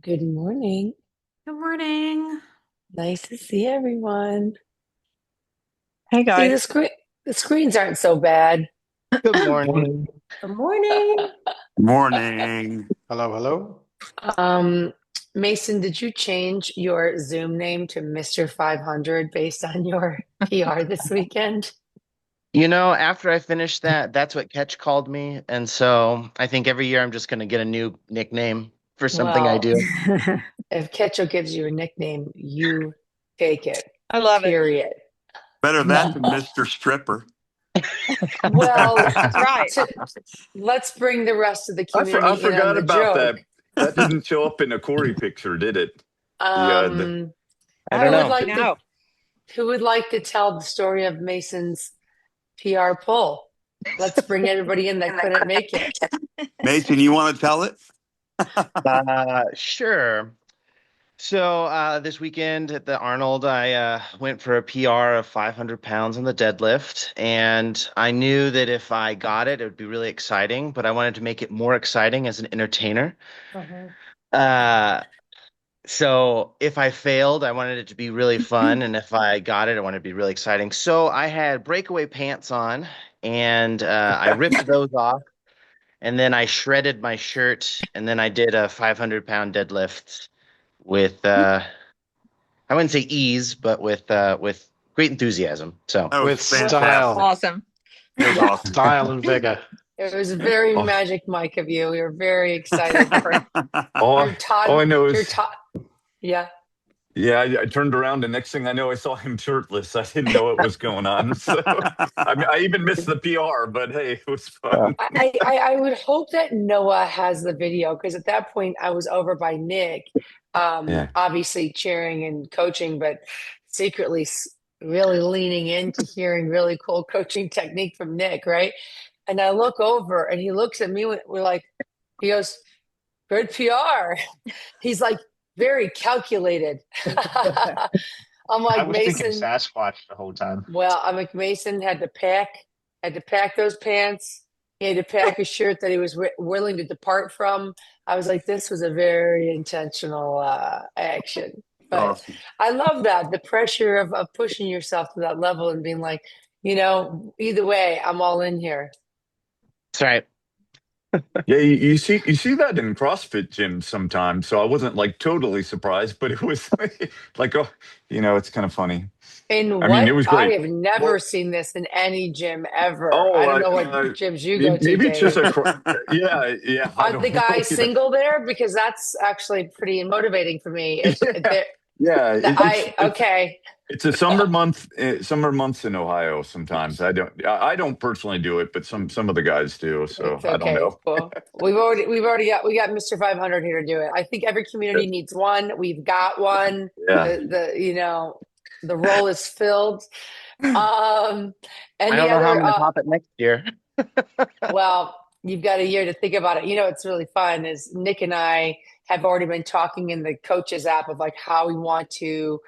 Good morning. Good morning. Nice to see everyone. Hey See guys. the screens aren't so bad. Good morning. Good morning. Morning. Hello, hello. Um, Mason, did you change your Zoom name to Mr. 500 based on your PR this weekend? After I finished that, that's what Catch called me. And so I think every year I'm just going to get a new nickname for something I Well, do. if Ketchel gives you a nickname, you take it, I love it. period. Better that than Mr. Stripper. Well, That's right. to, let's bring the rest of the I community in on forgot the about that. joke. That didn't show up in the Corey picture, did it? The Um, I who don't would know. like to No. who would like to tell the story of Mason's PR poll? Let's bring everybody in that couldn't make it. Mason, you want to tell it? Sure. So this weekend at the Arnold, I went for a PR of 500 pounds on the deadlift. And I knew that if I got it, it would be really exciting, but I wanted to make it more exciting as an entertainer. Mhm. Uh, So if I failed, I wanted it to be really fun, and if I got it, I wanted it to be really exciting. So I had breakaway pants on, and I ripped those off, and then I shredded my shirt, and then I did a 500-pound deadlift with I wouldn't say ease, but with great enthusiasm. So That was with Well, style, fantastic. Awesome. It was yeah, awesome. style and vigor. it was very Oh, magic, Mike, of you. We were very excited for all, your Todd. all I know Your is, Todd. Yeah. yeah, I turned around. The next thing I know, I saw him shirtless. I didn't know what was going on. So, I mean, I even missed the PR, but hey, it was fun. I would hope that Noah has the video because at that point I was over by Nick, Yeah. obviously cheering and coaching, but secretly really leaning into hearing really cool coaching technique from Nick, right? And I look over and he looks at me. We're like, he goes, "Good PR." He's like very calculated. I'm I like was thinking Mason. Sasquatch the whole time. Well, I'm like Mason had to pack those pants. He had to pack a shirt that he was willing to depart from. I was like, this was a very intentional action. But Awesome. I love that the pressure of pushing yourself to that level and being like, either way, I'm all in here. that's right. Yeah, you see that in CrossFit gyms sometimes. So I wasn't like totally surprised, but it was like, oh, it's kind of funny. In I mean, it what was I great. have never Well, seen this in any gym ever. I oh, don't know what gyms you go to, maybe it's just Dave. yeah, yeah. I Are the don't know. guys single there? Because that's actually pretty motivating for me. If Yeah, they're yeah. I okay. It's a summer month. Summer months in Ohio. Sometimes I don't personally do it, but some of the guys do. So It's I don't okay. know. Cool. We got Mr. 500 here to do it. I think every community needs one. We've got one. Yeah. The role is filled. Um, I any don't know how I'm other going to top it next year. well, you've got a year to think about it. It's really fun is Nick and I have already been talking in the coaches app of like how we want to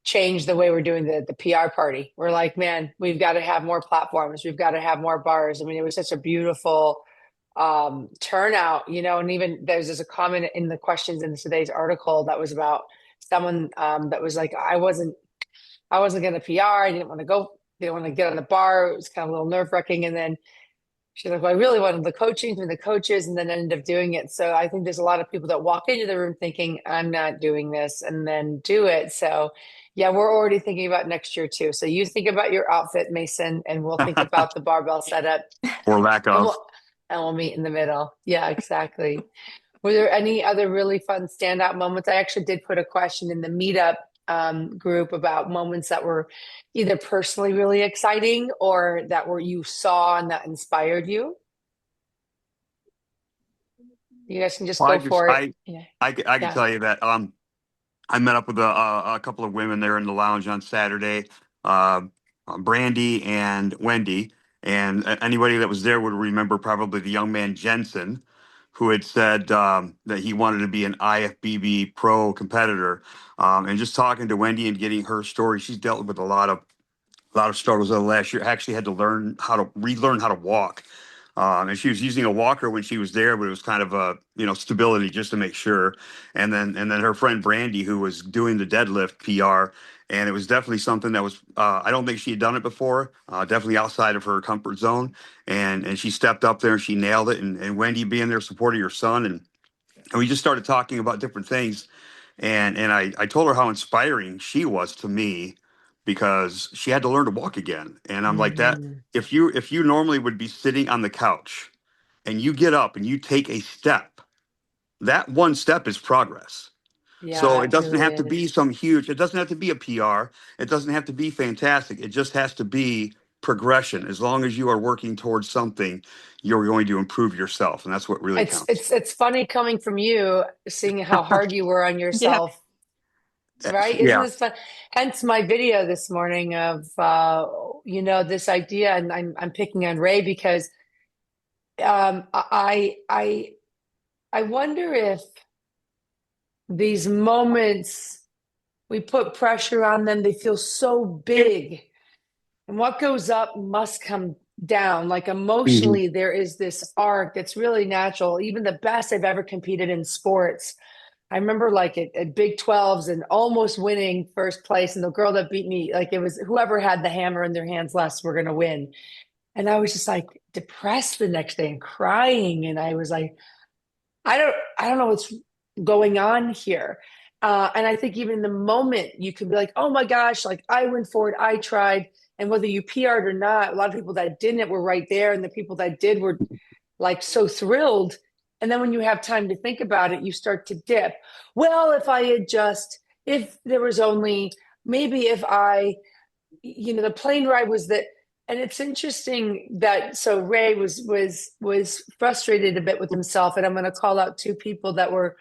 change the way we're doing the PR party. We're like, man, we've got to have more platforms. We've got to have more bars. I mean, it was such a beautiful turnout, and even there's a comment in the questions in today's article that was about someone that was like, I wasn't going to PR. I didn't want to go, didn't want to get on the bar. It was kind of a little nerve wracking. And then she's like, well, I really wanted the coaching from the coaches and then ended up doing it. So I think there's a lot of people that walk into the room thinking, I'm not doing this and then do it. So yeah, we're already thinking about next year too. So you think about your outfit, Mason, and we'll think about the barbell setup Or lack and of. we'll meet in the middle. Yeah, exactly. Were there any other really fun standout moments? I actually did put a question in the meetup group about moments that were either personally really exciting or that were you saw and that inspired you. You guys can just Well, go for it. Yeah. I can Yeah. tell you that. I met up with a couple of women there in the lounge on Saturday, uh, Brandy and Wendy, and anybody that was there would remember probably the young man Jensen, who had said that he wanted to be an IFBB pro competitor. And just talking to Wendy and getting her story, she's dealt with a lot of struggles over the last year. Actually, had to learn how to relearn how to walk. And she was using a walker when she was there, but it was kind of a, stability just to make sure. And then her friend Brandy, who was doing the deadlift PR, and it was definitely something that was, I don't think she had done it before, definitely outside of her comfort zone. And she stepped up there and she nailed it. And Wendy being there supporting her son, and we just started talking about different things. And I told her how inspiring she was to me, because she had to learn to walk again. And I'm like, that Mhm. if you normally would be sitting on the couch and you get up and you take a step, that one step is progress. So Yeah, it it doesn't really have to is. be some huge, it doesn't have to be a PR. It doesn't have to be fantastic. It just has to be progression. As long as you are working towards something, you're going to improve yourself. And that's what really It's counts. it's it's funny coming from you, seeing how hard you were on Yeah. yourself, right? Isn't Yeah. this fun? Hence my video this morning of this idea, and I'm picking on Ray because I wonder if these moments we put pressure on them, they feel so big. And what goes up must come down. Like Mhm. emotionally, there is this arc that's really natural. Even the best I've ever competed in sports. I remember like at Big 12s and almost winning first place. And the girl that beat me, like it was whoever had the hammer in their hands last were going to win. And I was just like depressed the next day and crying. And I was like, I don't know what's going on here. And I think even in the moment you could be like, oh my gosh, like I went forward, I tried. And whether you PR'd or not, a lot of people that didn't were right there. And the people that did were like so thrilled. And then when you have time to think about it, you start to dip. Well, if there was only, maybe if the plane ride was that. And it's interesting that so Ray was frustrated a bit with himself, and I'm going to call out two people that were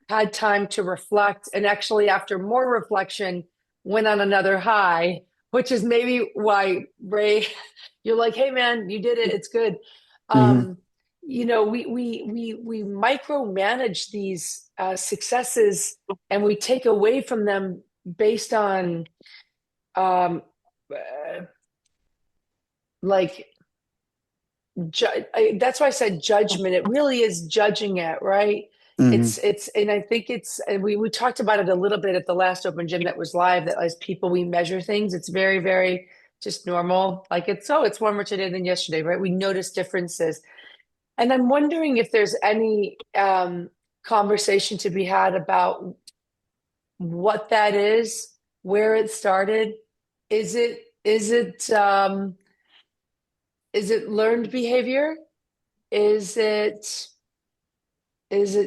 had time to reflect, and actually after more reflection went on another high, which is maybe why Ray, you're like, hey man, you did it, it's good. Mhm. um we micromanage these successes, and we take away from them based on um uh, like that's why I said judgment. It really is judging it, right? Mhm. And I think and we talked about it a little bit at the last open gym that was live, that as people, we measure things. It's very, very just normal. Like it's warmer today than yesterday, right? We notice differences. And I'm wondering if there's any conversation to be had about what that is, where it started. Is it, is it, is it learned behavior? Is it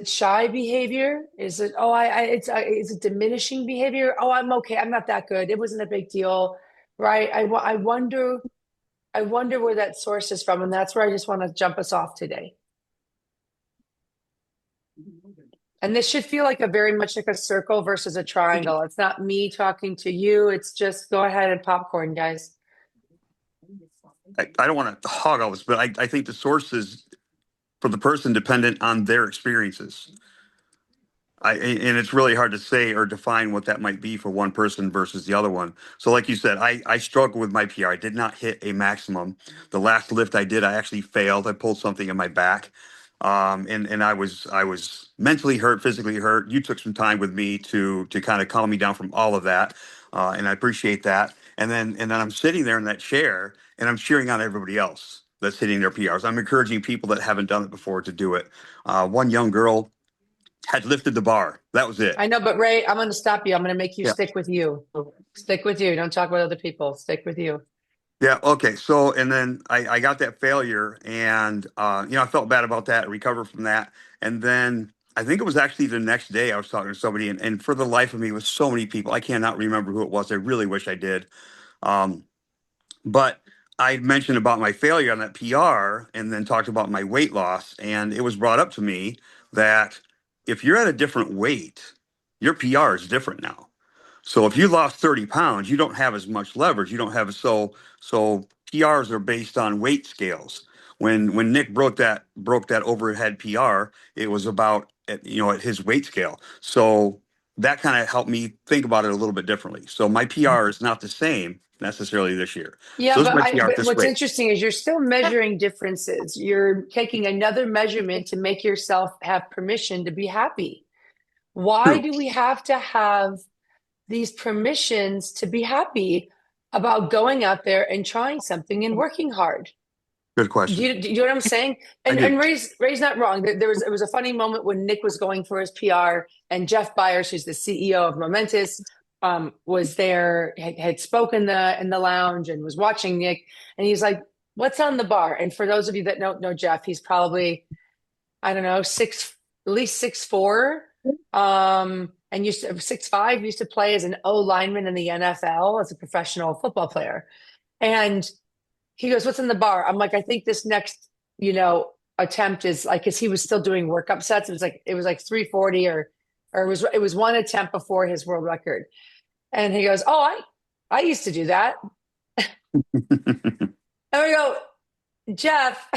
shy behavior? Is it is it diminishing behavior? Oh, I'm okay. I'm not that good. It wasn't a big deal, right? I wonder where that source is from, and that's where I just want to jump us off today. And this should feel like a very much like a circle versus a triangle. It's not me talking to you. It's just go ahead and popcorn, guys. I don't want to hog all this, but I think the source is for the person dependent on their experiences. And it's really hard to say or define what that might be for one person versus the other one. So, like you said, I struggled with my PR. I did not hit a maximum. The last lift I did, I actually failed. I pulled something in my back, and I was mentally hurt, physically hurt. You took some time with me to kind of calm me down from all of that, and I appreciate that. And then I'm sitting there in that chair, and I'm cheering on everybody else that's hitting their PRs. I'm encouraging people that haven't done it before to do it. One young girl had lifted the bar. That was it. I know, but Ray, I'm going to stop you. I'm going to make you Yeah. stick with you. Stick with you. Don't talk about other people. Stick with you. Yeah. Okay. So, and then I got that failure, and I felt bad about that. I recovered from that, and then I think it was actually the next day I was talking to somebody, and for the life of me, with so many people, I cannot remember who it was. I really wish I did. Um, but I mentioned about my failure on that PR, and then talked about my weight loss, and it was brought up to me that if you're at a different weight, your PR is different now. So if you lost 30 pounds, you don't have as much leverage. You don't have so PRs are based on weight scales. When Nick broke that overhead PR, it was about at his weight scale. So that kind of helped me think about it a little bit differently. So my PR is not the same necessarily this year. Yeah, So this is my PR but this what's race. interesting is you're still measuring differences. You're taking another measurement to make yourself have permission to be happy. Why True. do we have to have these permissions to be happy about going out there and trying something and working hard? Good question. Do you know what I'm saying? I do. And Ray's not wrong. It was a funny moment when Nick was going for his PR and Jeff Byers, who's the CEO of Momentous, was there, had spoken in the lounge and was watching Nick, and he's like, "What's on the bar?" And for those of you that don't know Jeff, he's probably, I don't know, at least 6'4", and used to 6'5", used to play as an O lineman in the NFL as a professional football player, and he goes, "What's in the bar?" I'm like, "I think this next, attempt is like," because he was still doing workup sets. It was like 340 or it was one attempt before his world record. And he goes, "Oh, I used to do that." And we go, "Jeff,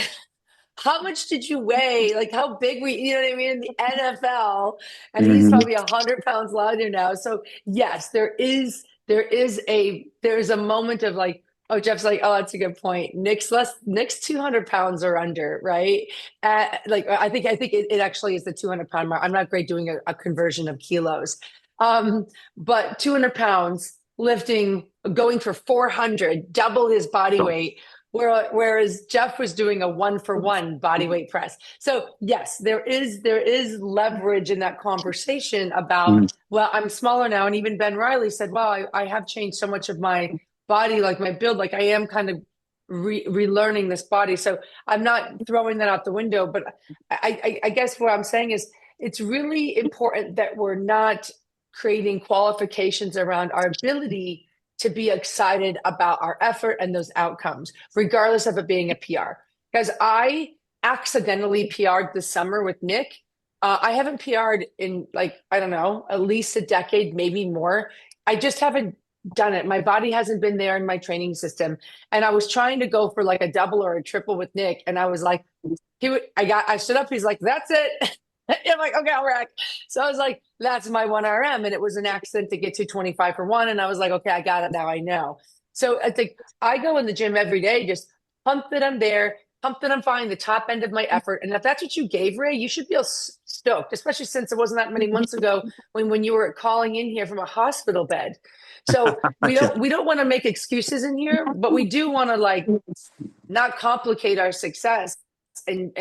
how much did you weigh? Like, how big were you? You know what I mean? In the NFL," and he's Mhm. probably 100 pounds lighter now. So yes, there's a moment of like, oh, Jeff's like, "Oh, that's a good point. Nick's 200 pounds or under, right?" Like, I think it actually is the 200-pound mark. I'm not great doing a conversion of kilos, but 200 pounds lifting, going for 400, double his body weight. Whereas Jeff was doing a 1-for-1 body weight press. So yes, there is leverage in that conversation about, well, I'm smaller now. And even Ben Riley said, "Well, I have changed so much of my body, like my build, like I am kind of relearning this body." So I'm not throwing that out the window, but I guess what I'm saying is it's really important that we're not creating qualifications around our ability to be excited about our effort and those outcomes, regardless of it being a PR. Because I accidentally PR'd this summer with Nick. I haven't PR'd in, like, I don't know, at least a decade, maybe more. I just haven't done it. My body hasn't been there in my training system. And I was trying to go for like a double or a triple with Nick. And I was like, I stood up. He's like, "That's it." I'm like, "Okay, I'll rack." So I was like, "That's my 1 RM." And it was an accident to get 225 for one. And I was like, "Okay, I got it now. I know." So I think I go in the gym every day, just pumped that I'm there, pumped that I'm finding the top end of my effort. And if that's what you gave, Ray, you should feel stoked, especially since it wasn't that many months ago when you were calling in here from a hospital bed. So we don't want to make excuses in here, but we do want to, like, not complicate our success and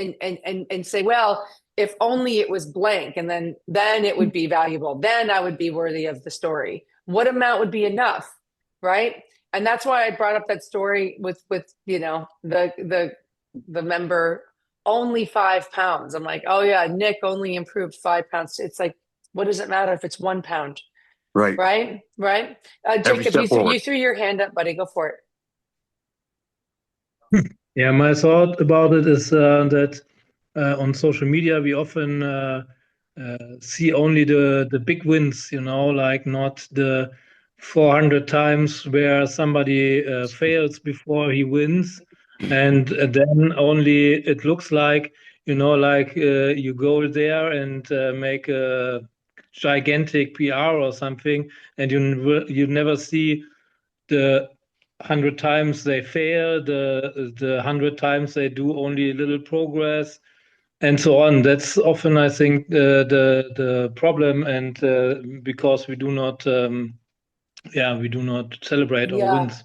say, "Well, if only it was blank, and then it would be valuable. Then I would be worthy of the story. What amount would be enough?" Right. And that's why I brought up that story with the member, only 5 pounds. I'm like, "Oh yeah, Nick only improved 5 pounds." It's like, what does it matter if it's 1 pound? Right. Right. Every Jacob, step forward. you threw your hand up, buddy. Go for it. Yeah, my thought about it is that on social media we often see only the big wins, like not the 400 times where somebody fails before he wins, and then only it looks like, like you go there and make a gigantic PR or something, and you never see the 100 times they fail, the 100 times they do only little progress, and so on. That's often, I think, the problem, and because we do not, we do not celebrate our Yeah. wins.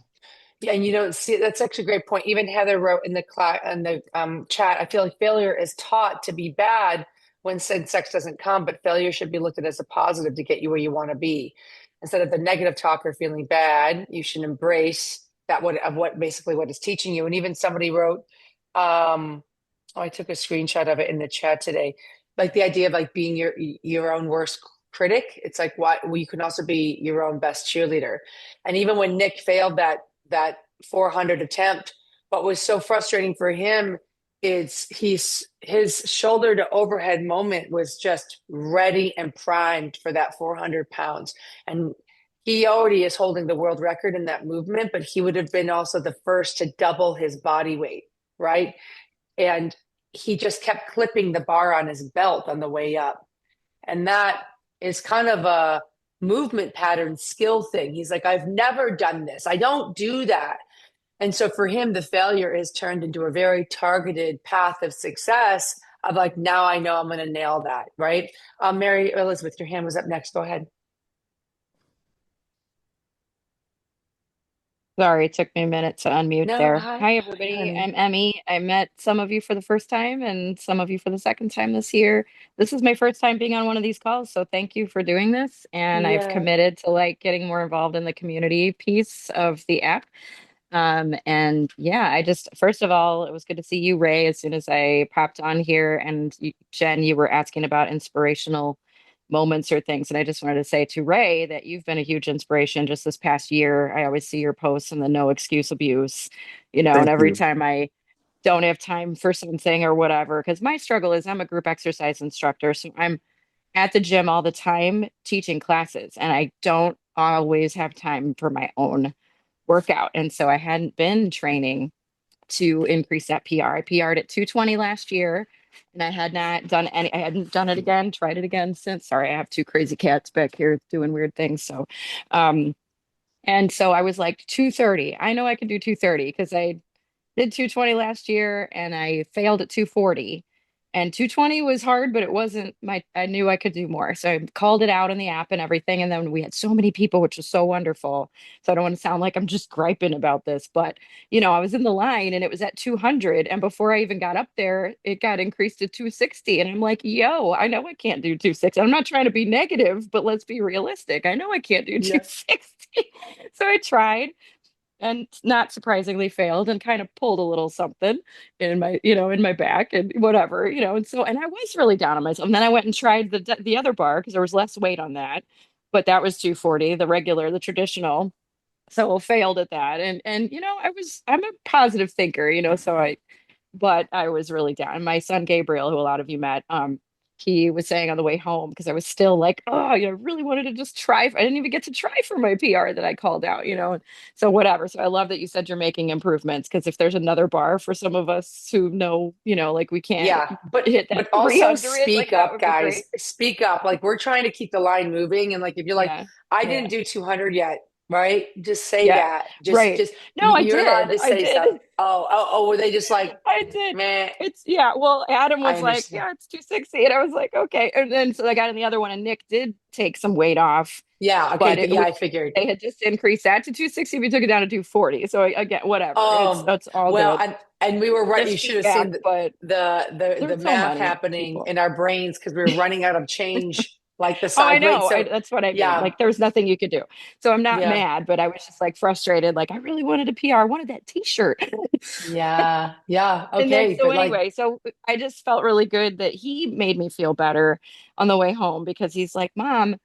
Yeah, and you don't see, that's actually a great point. Even Heather wrote in the class and the chat, "I feel like failure is taught to be bad when sex doesn't come, but failure should be looked at as a positive to get you where you want to be. Instead of the negative talk or feeling bad, you should embrace what basically what is teaching you." And even somebody wrote, I took a screenshot of it in the chat today, like the idea of like being your own worst critic. It's like, well, you can also be your own best cheerleader. And even when Nick failed that 400 attempt, what was so frustrating for him is his shoulder to overhead moment was just ready and primed for that 400 pounds. And he already is holding the world record in that movement, but he would have been also the first to double his body weight, right? And he just kept clipping the bar on his belt on the way up. And that is kind of a movement pattern skill thing. He's like, I've never done this. I don't do that. And so for him, the failure is turned into a very targeted path of success of like, now I know I'm going to nail that. Right. Mary Elizabeth, your hand was up next. Go ahead. Sorry, it took me a minute to unmute No, there. hi, Hi, hi, everybody. honey. I'm Emmy. I met some of you for the first time and some of you for the second time this year. This is my first time being on one of these calls, so thank you for doing this. And I've Yeah. committed to like getting more involved in the community piece of the app. And yeah, I just, first of all, it was good to see you, Ray, as soon as I popped on here. And Jen, you were asking about inspirational moments or things. And I just wanted to say to Ray that you've been a huge inspiration just this past year. I always see your posts and the no excuse abuse, and Thank every you. time I don't have time for something or whatever, because my struggle is I'm a group exercise instructor. So I'm at the gym all the time teaching classes, and I don't always have time for my own workout. And so I hadn't been training to increase that PR. I PR'd at 220 last year, and I hadn't done it again, tried it again since. Sorry, I have two crazy cats back here doing weird things. Um, so I was like 230. I know I can do 230 because I did 220 last year and I failed at 240. And 220 was hard, but it wasn't I knew I could do more. So I called it out in the app and everything. And then we had so many people, which was so wonderful. So I don't want to sound like I'm just griping about this, but I was in the line and it was at 200. And before I even got up there, it got increased to 260. And I'm like, yo, I know I can't do 260. I'm not trying to be negative, but let's be realistic. I know I can't do Yeah. 260. So I tried and not surprisingly failed and kind of pulled a little something in my in my back and whatever and I was really down on myself, and then I went and tried the other bar because there was less weight on that, but that was 240, the traditional. So failed at that, and I'm a positive thinker, so but I was really down. My son Gabriel, who a lot of you met, he was saying on the way home, because I was still like, oh, I really wanted to just try. I didn't even get to try for my PR that I called out, So whatever. So I love that you said you're making improvements, because if there's another bar for some of us who know, like we can't Yeah. But hit that but also 300, speak like that up, would be guys. great. Speak up. Like we're trying to keep the line moving. And like if you're like, Yeah. I Yeah. didn't do 200 yet, right? Just say Yeah. that. Just Right. just No, I you're allowed did. to I say stuff. did. Were they just like, I did. man, It's yeah. Well, Adam I was like, understand. yeah, it's 260. And I was like, okay. And then so I got in the other one, and Nick did take some weight off, Yeah, but okay. Yeah, I figured. they had just increased that to 260. We took it down to 240. So again, whatever. Um, It's all well, good. and we were right. You Just should have feedback, seen but the there's so math many happening people. in our brains because we were running out of change, like the Oh, I size. Wait, know. so That's what I mean. yeah, Like, there's nothing you could do. So I'm not yeah, mad, but I was just like frustrated. Like, I really wanted a PR. I wanted that T-shirt. yeah, yeah. And then, Okay, so but like, anyway, so I just felt really good that he made me feel better on the way home, because he's like, Mom,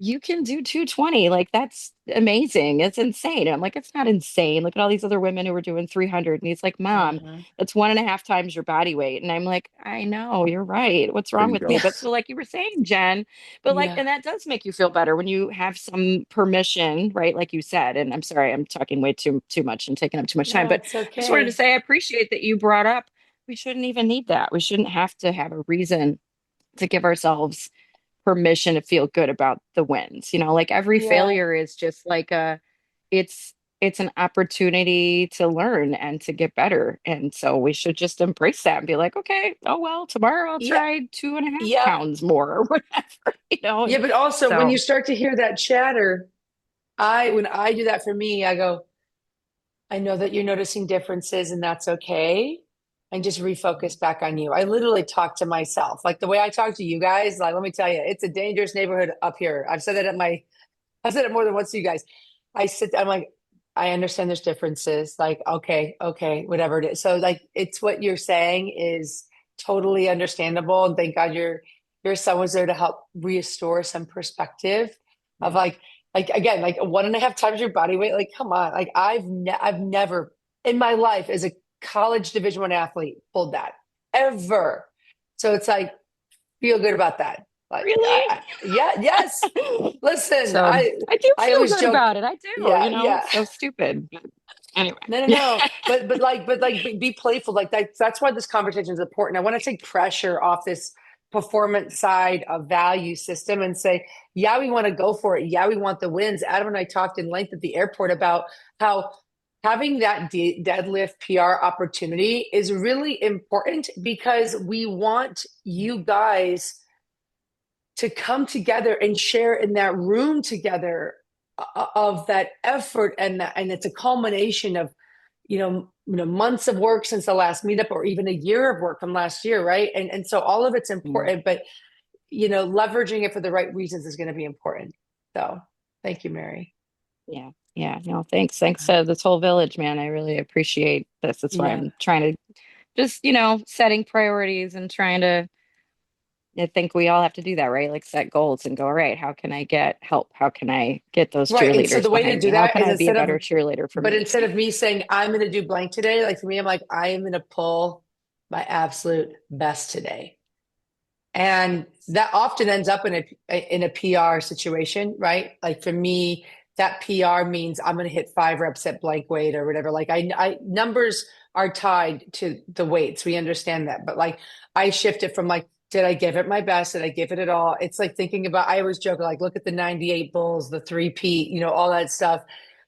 you can do 220. Like, that's amazing. It's insane. And I'm like, it's not insane. Look at all these other women who were doing 300. And he's like, Mom, uh-huh. that's 1.5 times your body weight. And I'm like, I know, you're right. What's There wrong you with me? go. But so, like you were saying, Jen, but like, Yeah, and that does make you feel better when you have some permission, right? Like you said. And I'm sorry, I'm talking way too much and taking up too much time. no, But it's I just wanted to okay. say I appreciate that you brought up we shouldn't even need that. We shouldn't have to have a reason to give ourselves permission to feel good about the wins. Like every Yeah, failure is just like it's an opportunity to learn and to get better. And so we should just embrace that and be like, okay, oh well, tomorrow I'll yeah, try 2.5 yep, pounds more or whatever. yeah. And But also, when you so start to hear that chatter, when I do that for me, I go, I know that you're noticing differences, and that's okay. And just refocus back on you. I literally talk to myself like the way I talk to you guys. Like, let me tell you, it's a dangerous neighborhood up here. I've said it more than once to you guys. I'm like, I understand there's differences. Like, okay, okay, whatever it is. So like it's what you're saying is totally understandable. And thank God your son was there to help restore some perspective of like again, like 1.5 times your body weight. Like, come on. Like I've never in my life as a college Division I athlete pulled that ever. So it's like feel good about that. Like really, yeah, yes. Listen, so I do I feel always good joke, about it. I do, yeah, yeah. it's so stupid. But anyway. No, no, Yeah. no. But be playful. Like that's why this conversation is important. I want to take pressure off this performance side of value system and say, yeah, we want to go for it. Yeah, we want the wins. Adam and I talked in length at the airport about how having that deadlift PR opportunity is really important because we want you guys to come together and share in that room together of that effort, and it's a culmination of months of work since the last meetup, or even a year of work from last year, right? And so all of it's important, but leveraging it for the right reasons is going to be important. So thank you, Mary. Yeah, no, thanks to this whole village, man. I really appreciate this. That's why I'm trying to just setting priorities and trying to, I think we all have to do that, right? Like set goals and go, all right, how can I get help? How can I get those Right. And cheerleaders so the way to behind do me? How that can is I be a instead better of cheerleader for but me? instead of me saying I'm going to do blank today, like for me, I'm like, I am going to pull my absolute best today. And that often ends up in a PR situation, right? Like for me, that PR means I'm going to hit 5 reps at blank weight or whatever. Like I numbers are tied to the weights. We understand that. But like I shift it from like, did I give it my best? Did I give it all? It's like thinking about, I always joke, like, look at the 98 Bulls, the 3-peat, all that stuff.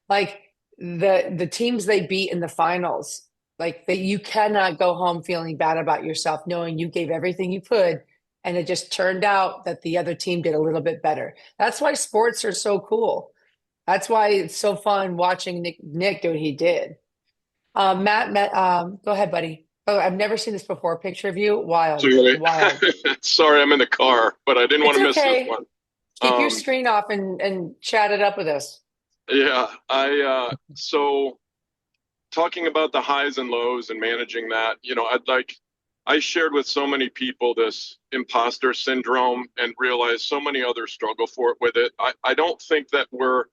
Like the teams they beat in the finals, like that you cannot go home feeling bad about yourself, knowing you gave everything you could. And it just turned out that the other team did a little bit better. That's why sports are so cool. That's why it's so fun watching Nick do what he did. Matt, go ahead, buddy. Oh, I've never seen this before. Picture of you. Wild. Sorry, I'm in the car, but I didn't want to miss this Okay. one. Keep your screen off and chat it up with us. Yeah, so talking about the highs and lows and managing that, I shared with so many people this imposter syndrome and realized so many others struggle with it. I don't think that we're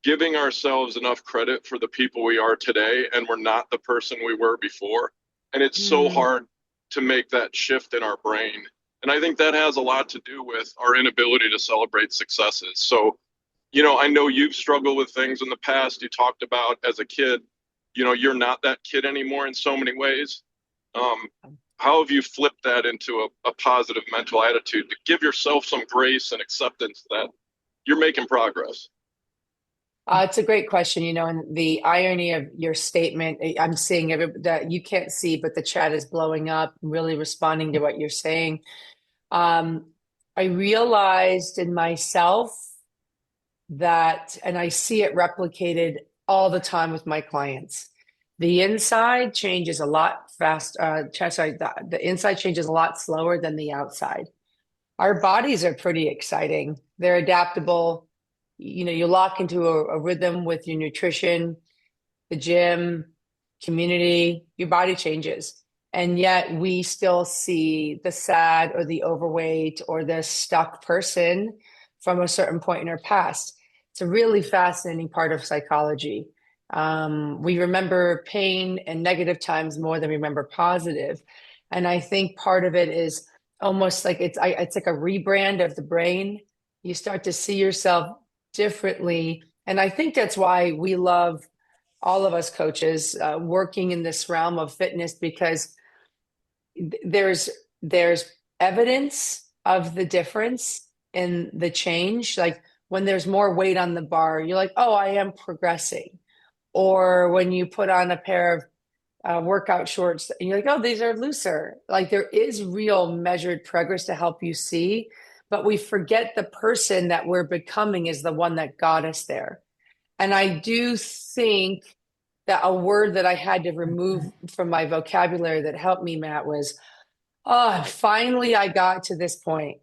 giving ourselves enough credit for the people we are today, and we're not the person we were before. And it's so hard to make that shift in our brain. And I think that has a lot to do with our inability to celebrate successes. So, I know you've struggled with things in the past. You talked about as a kid, you're not that kid anymore in so many ways. How have you flipped that into a positive mental attitude to give yourself some grace and acceptance that you're making progress? It's a great question, and the irony of your statement, I'm seeing that you can't see, but the chat is blowing up, really responding to what you're saying. I realized in myself that, and I see it replicated all the time with my clients, the inside changes a lot the inside changes a lot slower than the outside. Our bodies are pretty exciting. They're adaptable. You lock into a rhythm with your nutrition, the gym, community, your body changes. And yet we still see the sad or the overweight or the stuck person from a certain point in our past. It's a really fascinating part of psychology. We remember pain and negative times more than we remember positive. And I think part of it is almost like it's like a rebrand of the brain. You start to see yourself differently. And I think that's why we love, all of us coaches, working in this realm of fitness, because there's evidence of the difference in the change. Like when there's more weight on the bar, you're like, oh, I am progressing. Or when you put on a pair of workout shorts and you're like, oh, these are looser. Like there is real measured progress to help you see, but we forget the person that we're becoming is the one that got us there. And I do think that a word that I had to remove from my vocabulary that helped me, Matt, was, oh, finally I got to this point.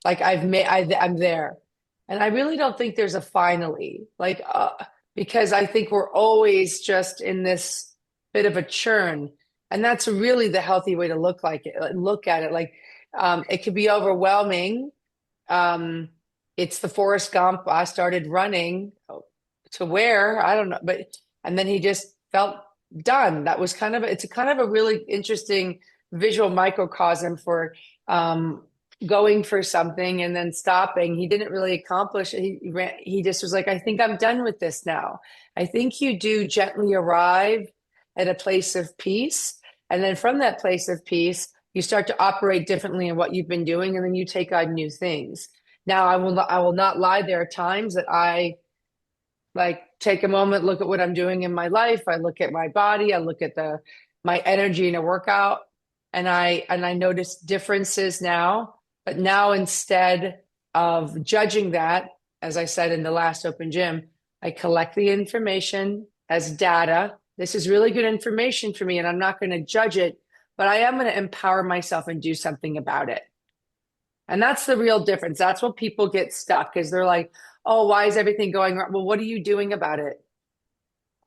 Like I'm there. And I really don't think there's a finally, because I think we're always just in this bit of a churn. And that's really the healthy way to look at it. Like, it could be overwhelming. It's the Forrest Gump. I started running to where, I don't know, and then he just felt done. That was it's kind of a really interesting visual microcosm for, going for something and then stopping. He didn't really accomplish it. He just was like, I think I'm done with this now. I think you do gently arrive at a place of peace. And then from that place of peace, You start to operate differently in what you've been doing, and then you take on new things. Now, I will not lie. There are times that I like take a moment, look at what I'm doing in my life. I look at my body. I look at my energy in a workout, and I notice differences now. But now, instead of judging that, as I said in the last open gym, I collect the information as data. This is really good information for me, and I'm not going to judge it, but I am going to empower myself and do something about it. And that's the real difference. That's what people get stuck, is they're like, oh, why is everything going wrong? Well, what are you doing about it?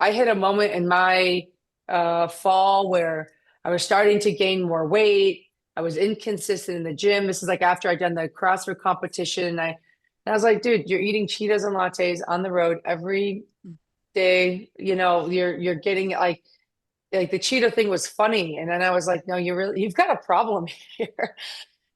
I hit a moment in my fall where I was starting to gain more weight. I was inconsistent in the gym. This is like after I'd done the CrossFit competition. And I was like, dude, you're eating Cheetos and lattes on the road every day. You know, you're getting like the Cheeto thing was funny. And then I was like, no, you've got a problem here.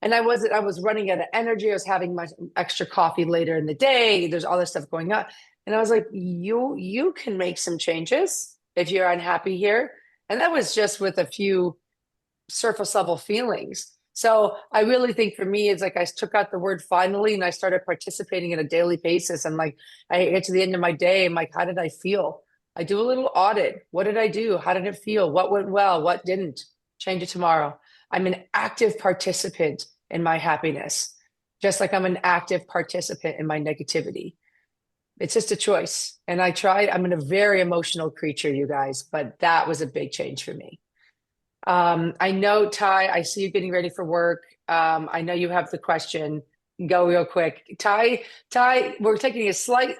And I was running out of energy. I was having my extra coffee later in the day. There's all this stuff going on. And I was like, you can make some changes if you're unhappy here. And that was just with a few surface level feelings. So I really think for me, it's like I took out the word finally and I started participating on a daily basis. And like I get to the end of my day, I'm like, how did I feel? I do a little audit. What did I do? How did it feel? What went well? What didn't? Change it tomorrow. I'm an active participant in my happiness, just like I'm an active participant in my negativity. It's just a choice. And I'm a very emotional creature, you guys, but that was a big change for me. I know, Ty, I see you getting ready for work. I know you have the question. Go real quick. Ty, we're taking a slight,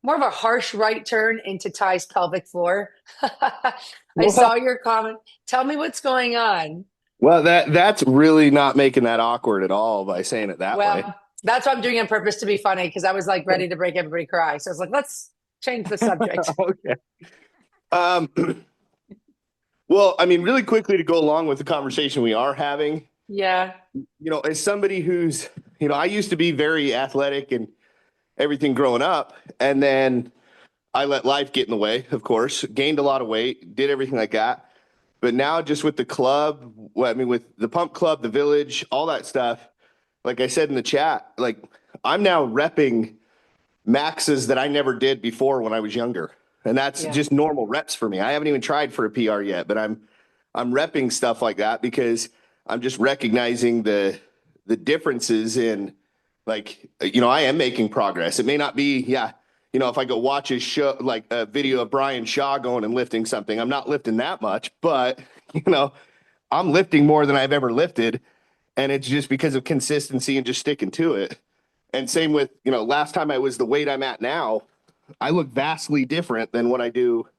more of a harsh right turn into Ty's pelvic floor. I saw your comment. Tell me what's going on. Well, that's really not making that awkward at all by saying it that way. That's what I'm doing on purpose to be funny, because I was like ready to break everybody cry. So I was like, let's change the subject. Okay. Well, I mean, really quickly to go along with the conversation we are having. Yeah. You know, as somebody who's, you know, I used to be very athletic and everything growing up, and then I let life get in the way, of course, gained a lot of weight, did everything like that. But now just with the club, I mean, with the pump club, the village, all that stuff, like I said in the chat, like I'm now repping maxes that I never did before when I was younger. And that's just normal reps for me. I haven't even tried for a PR yet, but I'm repping stuff like that because I'm just recognizing the differences in, like, you know, I am making progress. It may not be, you know, if I go watch a show, like a video of Brian Shaw going and lifting something, I'm not lifting that much, but, you know, I'm lifting more than I've ever lifted. And it's just because of consistency and just sticking to it. And same with, you know, last time I was the weight I'm at now, I look vastly different than what I do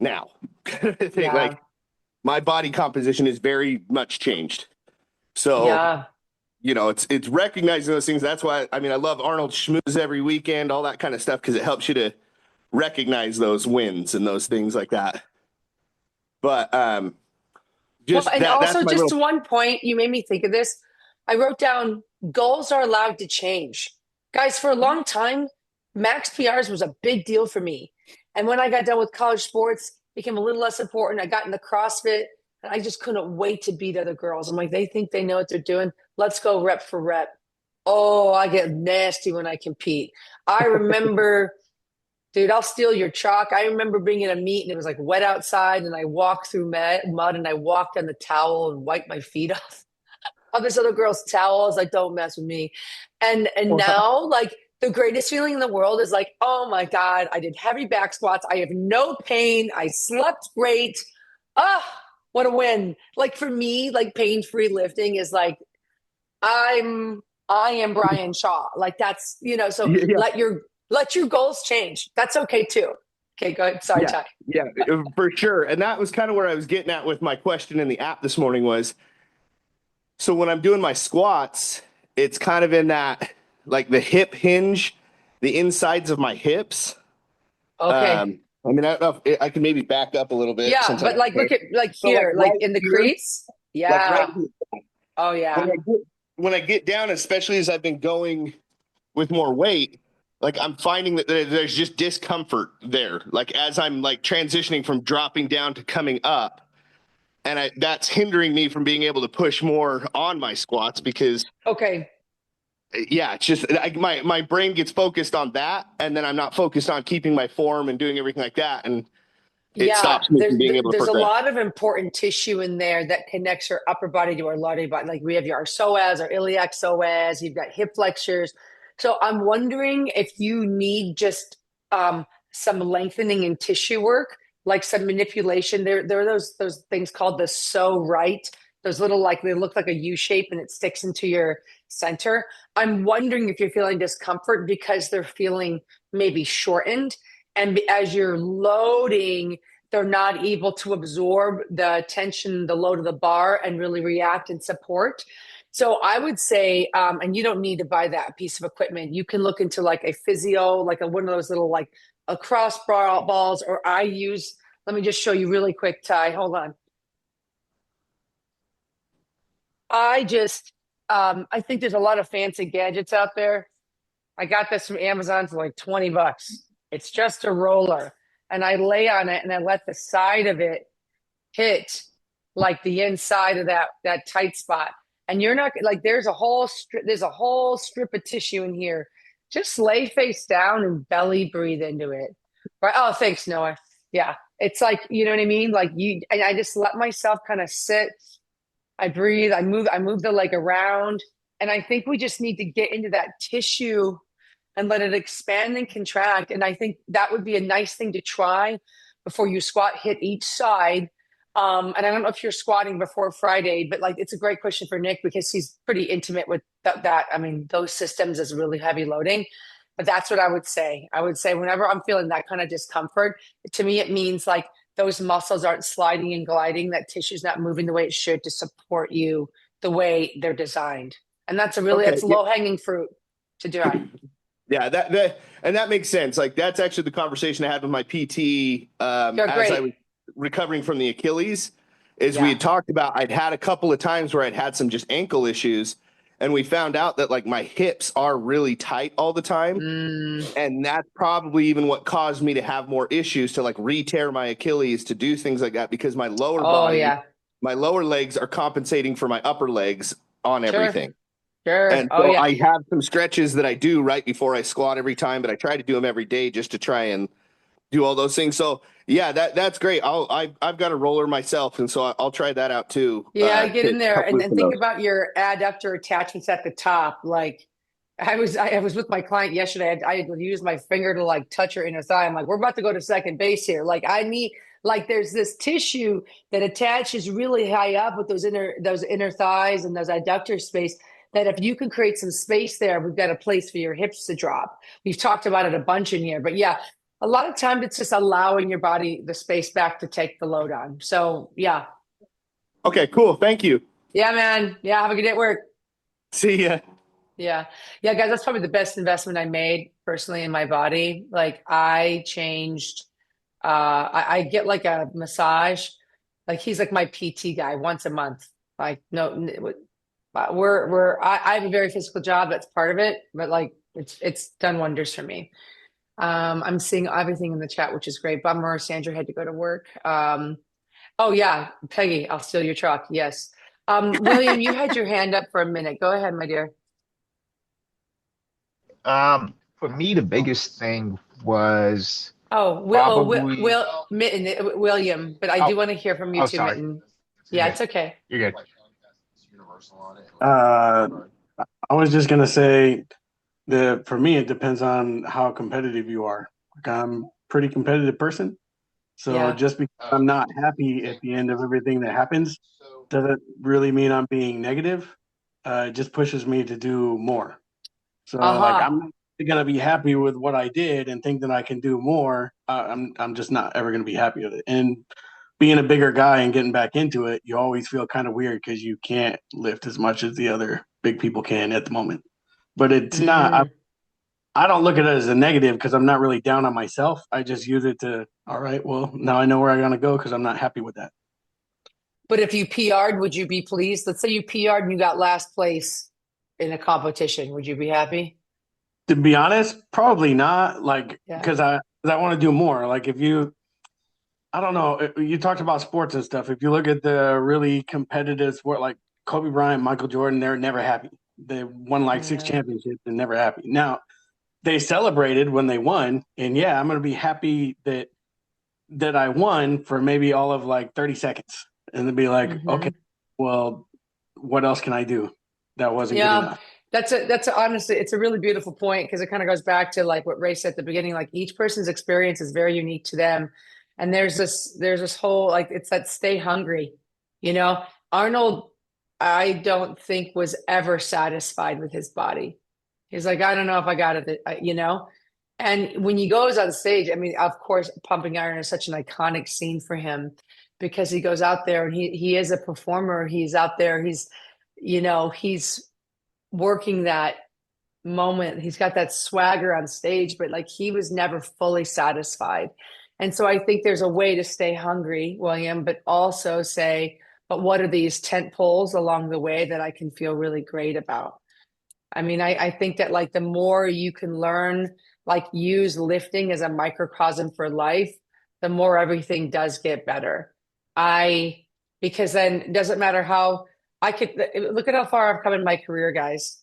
now. Like my body composition is very much changed. So, you know, it's recognizing those things. That's why, I mean, I love Arnold Schmooze every weekend, all that kind of stuff, because it helps you to recognize those wins and those things like that. But just well, and also just one point, you made me think of this. I wrote down goals are allowed to change. Guys, for a long time, max PRs was a big deal for me. And when I got done with college sports, it became a little less important. I got into CrossFit, and I just couldn't wait to beat other girls. I'm like, they think they know what they're doing. Let's go rep for rep. Oh, I get nasty when I compete. I remember, dude, I'll steal your chalk. I remember being in a meet and it was like wet outside, and I walked through mud and I walked on the towel and wiped my feet off of this other girl's towel. I was like, don't mess with me. And now, like, the greatest feeling in the world is like, oh my God, I did heavy back squats. I have no pain. I slept great. What a win. Like for me, like pain-free lifting is like, I am Brian Shaw. Like that's, you know, so let your goals change. That's okay too. Okay, go ahead. Sorry, Ty. Yeah, for sure. And that was kind of where I was getting at with my question in the app this morning was, so when I'm doing my squats, it's kind of in that, like the hip hinge, the insides of my hips. Okay. I mean, I don't know if I can maybe back up a little bit. Yeah, but like, look at like here, like in the crease. Yeah. Like right here. Oh yeah. When I get down, especially as I've been going with more weight, like I'm finding that there's just discomfort there. Like as I'm like transitioning from dropping down to coming up, and that's hindering me from being able to push more on my squats because Okay. yeah, it's just my brain gets focused on that, and then I'm not focused on keeping my form and doing everything like that, and it Yeah, stops me from being able to there's a progress. lot of important tissue in there that connects our upper body to our lower body. Like we have our psoas, our iliac psoas, you've got hip flexors. So I'm wondering if you need just some lengthening and tissue work, like some manipulation. There are those things called the so right. Those little like they look like a U shape and it sticks into your center. I'm wondering if you're feeling discomfort because they're feeling maybe shortened. And as you're loading, they're not able to absorb the tension, the load of the bar, and really react and support. So I would say, and you don't need to buy that piece of equipment. You can look into like a physio, like one of those little like a cross balls, or I use. Let me just show you really quick, Ty. Hold on. I think there's a lot of fancy gadgets out there. I got this from Amazon for like $20. It's just a roller. And I lay on it and I let the side of it hit like the inside of that tight spot. And you're not like there's a whole strip of tissue in here. Just lay face down and belly breathe into it. Right. Oh, thanks, Noah. Yeah. It's like, you know what I mean? Like and I just let myself kind of sit. I breathe, I move the leg around. And I think we just need to get into that tissue and let it expand and contract. And I think that would be a nice thing to try before you squat, hit each side. And I don't know if you're squatting before Friday, but like it's a great question for Nick because he's pretty intimate with that. I mean, those systems is really heavy loading. But that's what I would say. I would say whenever I'm feeling that kind of discomfort, to me, it means like those muscles aren't sliding and gliding, that tissue's not moving the way it should to support you the way they're designed. And that's that's low hanging fruit to do it. Yeah, that makes sense. Like that's actually the conversation I had with my PT as I was recovering from the Achilles. We had talked about I'd had a couple of times where I'd had some just ankle issues, and we found out that like my hips are really tight all the time, and that's probably even what caused me to have more issues to like re-tear my Achilles to do things like that because my lower body, my lower legs are compensating for my upper legs on everything. Sure. And so I have some stretches that I do right before I squat every time, but I try to do them every day just to try and do all those things. So yeah, that's great. I've got a roller myself, and so I'll try that out too. Yeah, get in there and think about your adductor attachments at the top. Like I was with my client yesterday. I used my finger to like touch her inner thigh. I'm like, we're about to go to second base here. Like I need like there's this tissue that attaches really high up with those inner thighs and those adductor space. That if you can create some space there, we've got a place for your hips to drop. We've talked about it a bunch in here, but yeah, a lot of times it's just allowing your body the space back to take the load on. So yeah. Okay, cool. Thank you. Yeah, man. Yeah. Have a good day at work. See ya. Yeah. Yeah, guys, that's probably the best investment I made personally in my body. Like I changed, I get like a massage. Like he's like my PT guy once a month. Like no, I have a very physical job. That's part of it, but like it's done wonders for me. I'm seeing everything in the chat, which is great. Bummer, Sandra had to go to work. Oh yeah, Peggy, I'll steal your truck. Yes. William, you had your hand up for a minute. Go ahead, my dear. For me, the biggest thing was William, but I do want to hear from you too, sorry. Miten. Yeah, it's okay. You're good. I was just gonna say that for me, it depends on how competitive you are. Like I'm a pretty competitive person, so just because I'm not happy at the end of everything that happens, doesn't really mean I'm being negative. It just pushes me to do more. So like I'm not gonna be happy with what I did and think that I can do more. I'm just not ever gonna be happy with it. And being a bigger guy and getting back into it, you always feel kind of weird because you can't lift as much as the other big people can at the moment. But it's not, I don't look at it as a negative because I'm not really down on myself. I just use it to, all right, well, now I know where I'm going to go because I'm not happy with that. But if you PR'd, would you be pleased? Let's say you PR'd and you got last place in a competition. Would you be happy? To be honest, probably not. Like, because I want to do more. Like if you, I don't know. You talked about sports and stuff. If you look at the really competitive sport, like Kobe Bryant, Michael Jordan, they're never happy. They won like 6 championships and never happy. Now, they celebrated when they won, and yeah, I'm going to be happy that I won for maybe all of like 30 seconds, and then be like, okay, well, what else can I do? That wasn't good enough. That's honestly, it's a really beautiful point, because it kind of goes back to like what Ray said at the beginning. Like, each person's experience is very unique to them, and there's this whole, like, it's that stay hungry. Arnold, I don't think, was ever satisfied with his body. He's like, I don't know if I got it, And when he goes on stage, I mean, of course, Pumping Iron is such an iconic scene for him, because he goes out there and he is a performer. He's out there. He's working that moment. He's got that swagger on stage, but like, he was never fully satisfied. And so I think there's a way to stay hungry, William, but also say, but what are these tent poles along the way that I can feel really great about? I mean, I think that like the more you can learn, like use lifting as a microcosm for life, the more everything does get better. Because then it doesn't matter how I could look at how far I've come in my career, guys.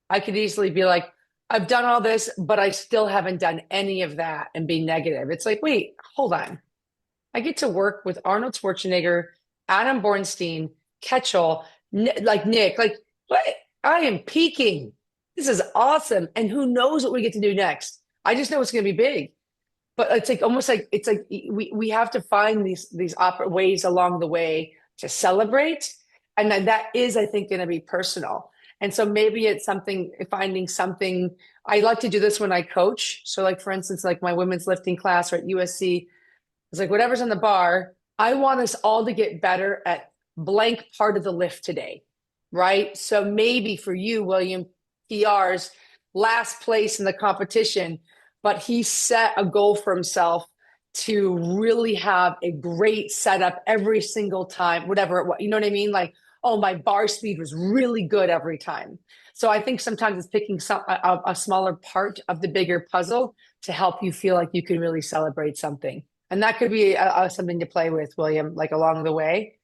I could easily be like, I've done all this, but I still haven't done any of that and be negative. It's like, wait, hold on. I get to work with Arnold Schwarzenegger, Adam Bornstein, Ketchel, like Nick, like what? I am peaking. This is awesome. And who knows what we get to do next? I just know it's going to be big. But it's like almost like it's like we have to find these ways along the way to celebrate. And then that is, I think, going to be personal. And so maybe it's finding something. I like to do this when I coach. So like, for instance, like my women's lifting class or at USC, it's like whatever's on the bar, I want us all to get better at blank part of the lift today. Right. So maybe for you, William, PR's last place in the competition, but he set a goal for himself to really have a great setup every single time, whatever it was. You know what I mean? Like, oh, my bar speed was really good every time. So I think sometimes it's picking a smaller part of the bigger puzzle to help you feel like you can really celebrate something. And that could be something to play with, William, like along the way.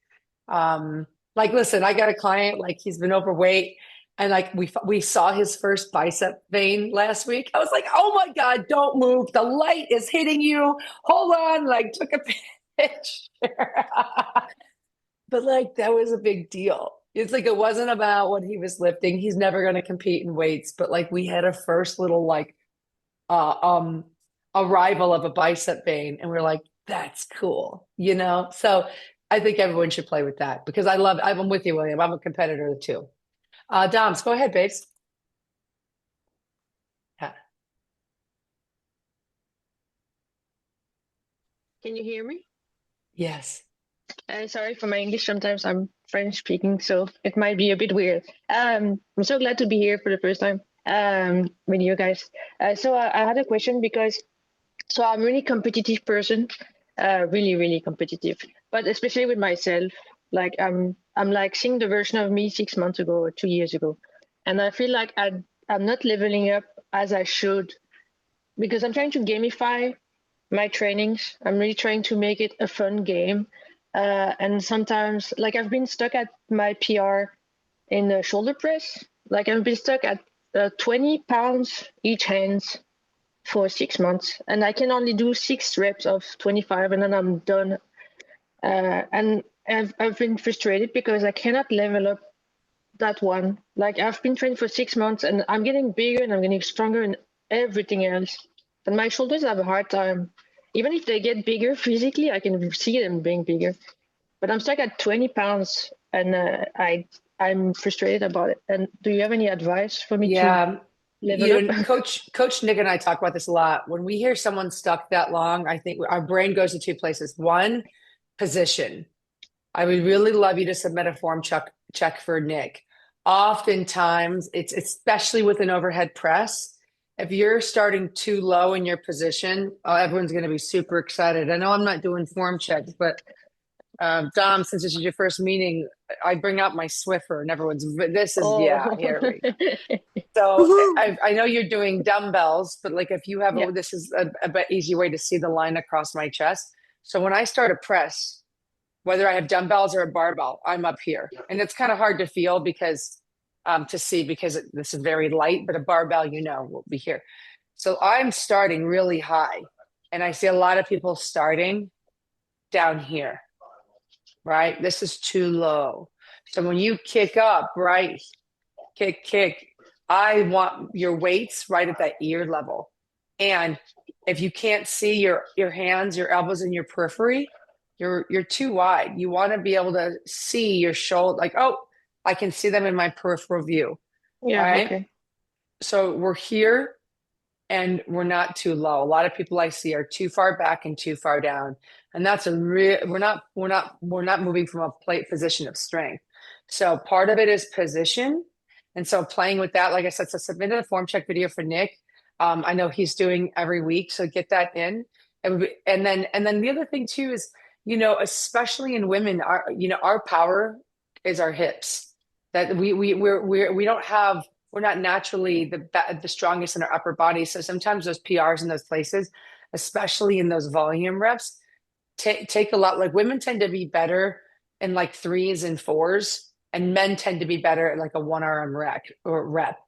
Like, listen, I got a client, like he's been overweight, and like we saw his first bicep vein last week. I was like, oh my God, don't move. The light is hitting you. Hold on. Like, took a picture. But like, that was a big deal. It's like, it wasn't about what he was lifting. He's never going to compete in weights, but like we had a first little like arrival of a bicep vein, and we're like, that's cool, So I think everyone should play with that, because I'm with you, William. I'm a competitor too. Doms, go ahead, babes. Yeah. Can you hear me? Yes. Sorry for my English. Sometimes I'm French speaking, so it might be a bit weird. I'm so glad to be here for the first time with you guys. So I had a question, because I'm a really competitive person, really, really competitive, but especially with myself. Like I'm like seeing the version of me 6 months ago or 2 years ago, and I feel like I'm not leveling up as I should, because I'm trying to gamify my trainings. I'm really trying to make it a fun game, and sometimes like I've been stuck at my PR in the shoulder press. Like I've been stuck at 20 pounds each hands for 6 months, and I can only do 6 reps of 25, and then I'm done. And I've been frustrated because I cannot level up that one. Like I've been training for 6 months, and I'm getting bigger and I'm getting stronger and everything else. But my shoulders have a hard time. Even if they get bigger physically, I can see them being bigger. But I'm stuck at 20 pounds, and I'm frustrated about it. And do you have any advice for me to level up? Coach Nick and I talk about this a lot. When we hear someone stuck that long, I think our brain goes to 2 places. One, position. I would really love you to submit a form check for Nick. Oftentimes, it's especially with an overhead press. If you're starting too low in your position, everyone's going to be super excited. I know I'm not doing form checks, but Dom, since this is your first meeting, I bring out my Swiffer, and everyone's, here we go. So I know you're doing dumbbells, but like if you have, this is a easy way to see the line across my chest. So when I start a press, whether I have dumbbells or a barbell, I'm up here. And it's kind of hard to feel because to see because this is very light, but a barbell, will be here. So I'm starting really high. And I see a lot of people starting down here, right? This is too low. So when you kick up, right? Kick. I want your weights right at that ear level. And if you can't see your hands, your elbows, and your periphery, you're too wide. You want to be able to see your shoulder, like, oh, I can see them in my peripheral view. Yeah, right? okay. So we're here and we're not too low. A lot of people I see are too far back and too far down. And that's we're not moving from a plate position of strength. So part of it is position. And so playing with that, like I said, so submitted a form check video for Nick. I know he's doing every week, so get that in. And then the other thing too is, especially in women, our power is our hips. That we're not naturally the strongest in our upper body. So sometimes those PRs in those places, especially in those volume reps, take a lot. Like women tend to be better in like 3s and 4s, and men tend to be better at like a 1 RM rep.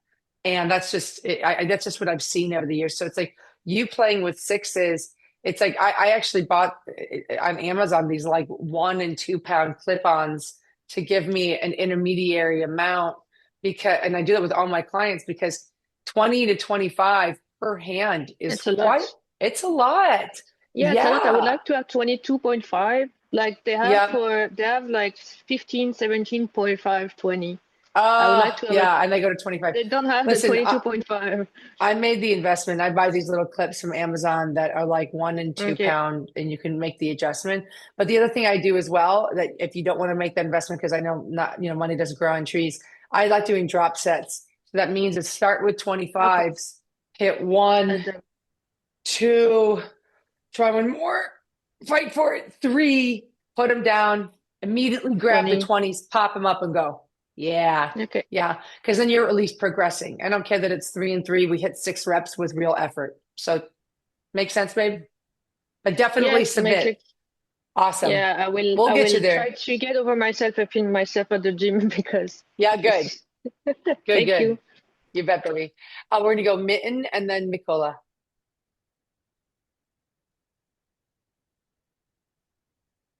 And that's just that's just what I've seen over the years. So it's like you playing with 6s. It's like I actually bought on Amazon these like 1 and 2 pound clip-ons to give me an intermediary amount, and I do that with all my clients because 20 to 25 per hand is It's a lot. It's a lot. Yeah, it's a lot. I would like to have 22.5. Like they have like 15, 17.5, 20. I would like to have and they go to 25. They don't have Listen, the 22.5. I made the investment. I buy these little clips from Amazon that are like 1 and 2 pound, and you can make the adjustment. But the other thing I do as well, that if you don't want to make that investment, because I know not, money doesn't grow on trees, I like doing drop sets. So that means it's start with 25s, hit 1, 2, try 1 more, fight for it, 3, put them down, immediately grab 20. the 20s, pop them up and go. Yeah. Okay. Yeah. Because then you're at least progressing. I don't care that it's 3 and 3. We hit 6 reps with real effort. So make sense, babe? But definitely submit. Awesome. Yeah, I will. We'll get you there. Try to get over myself and feel myself at the gym because. Yeah, good. Thank you. You bet, baby. We're going to go Miten and then Mykola.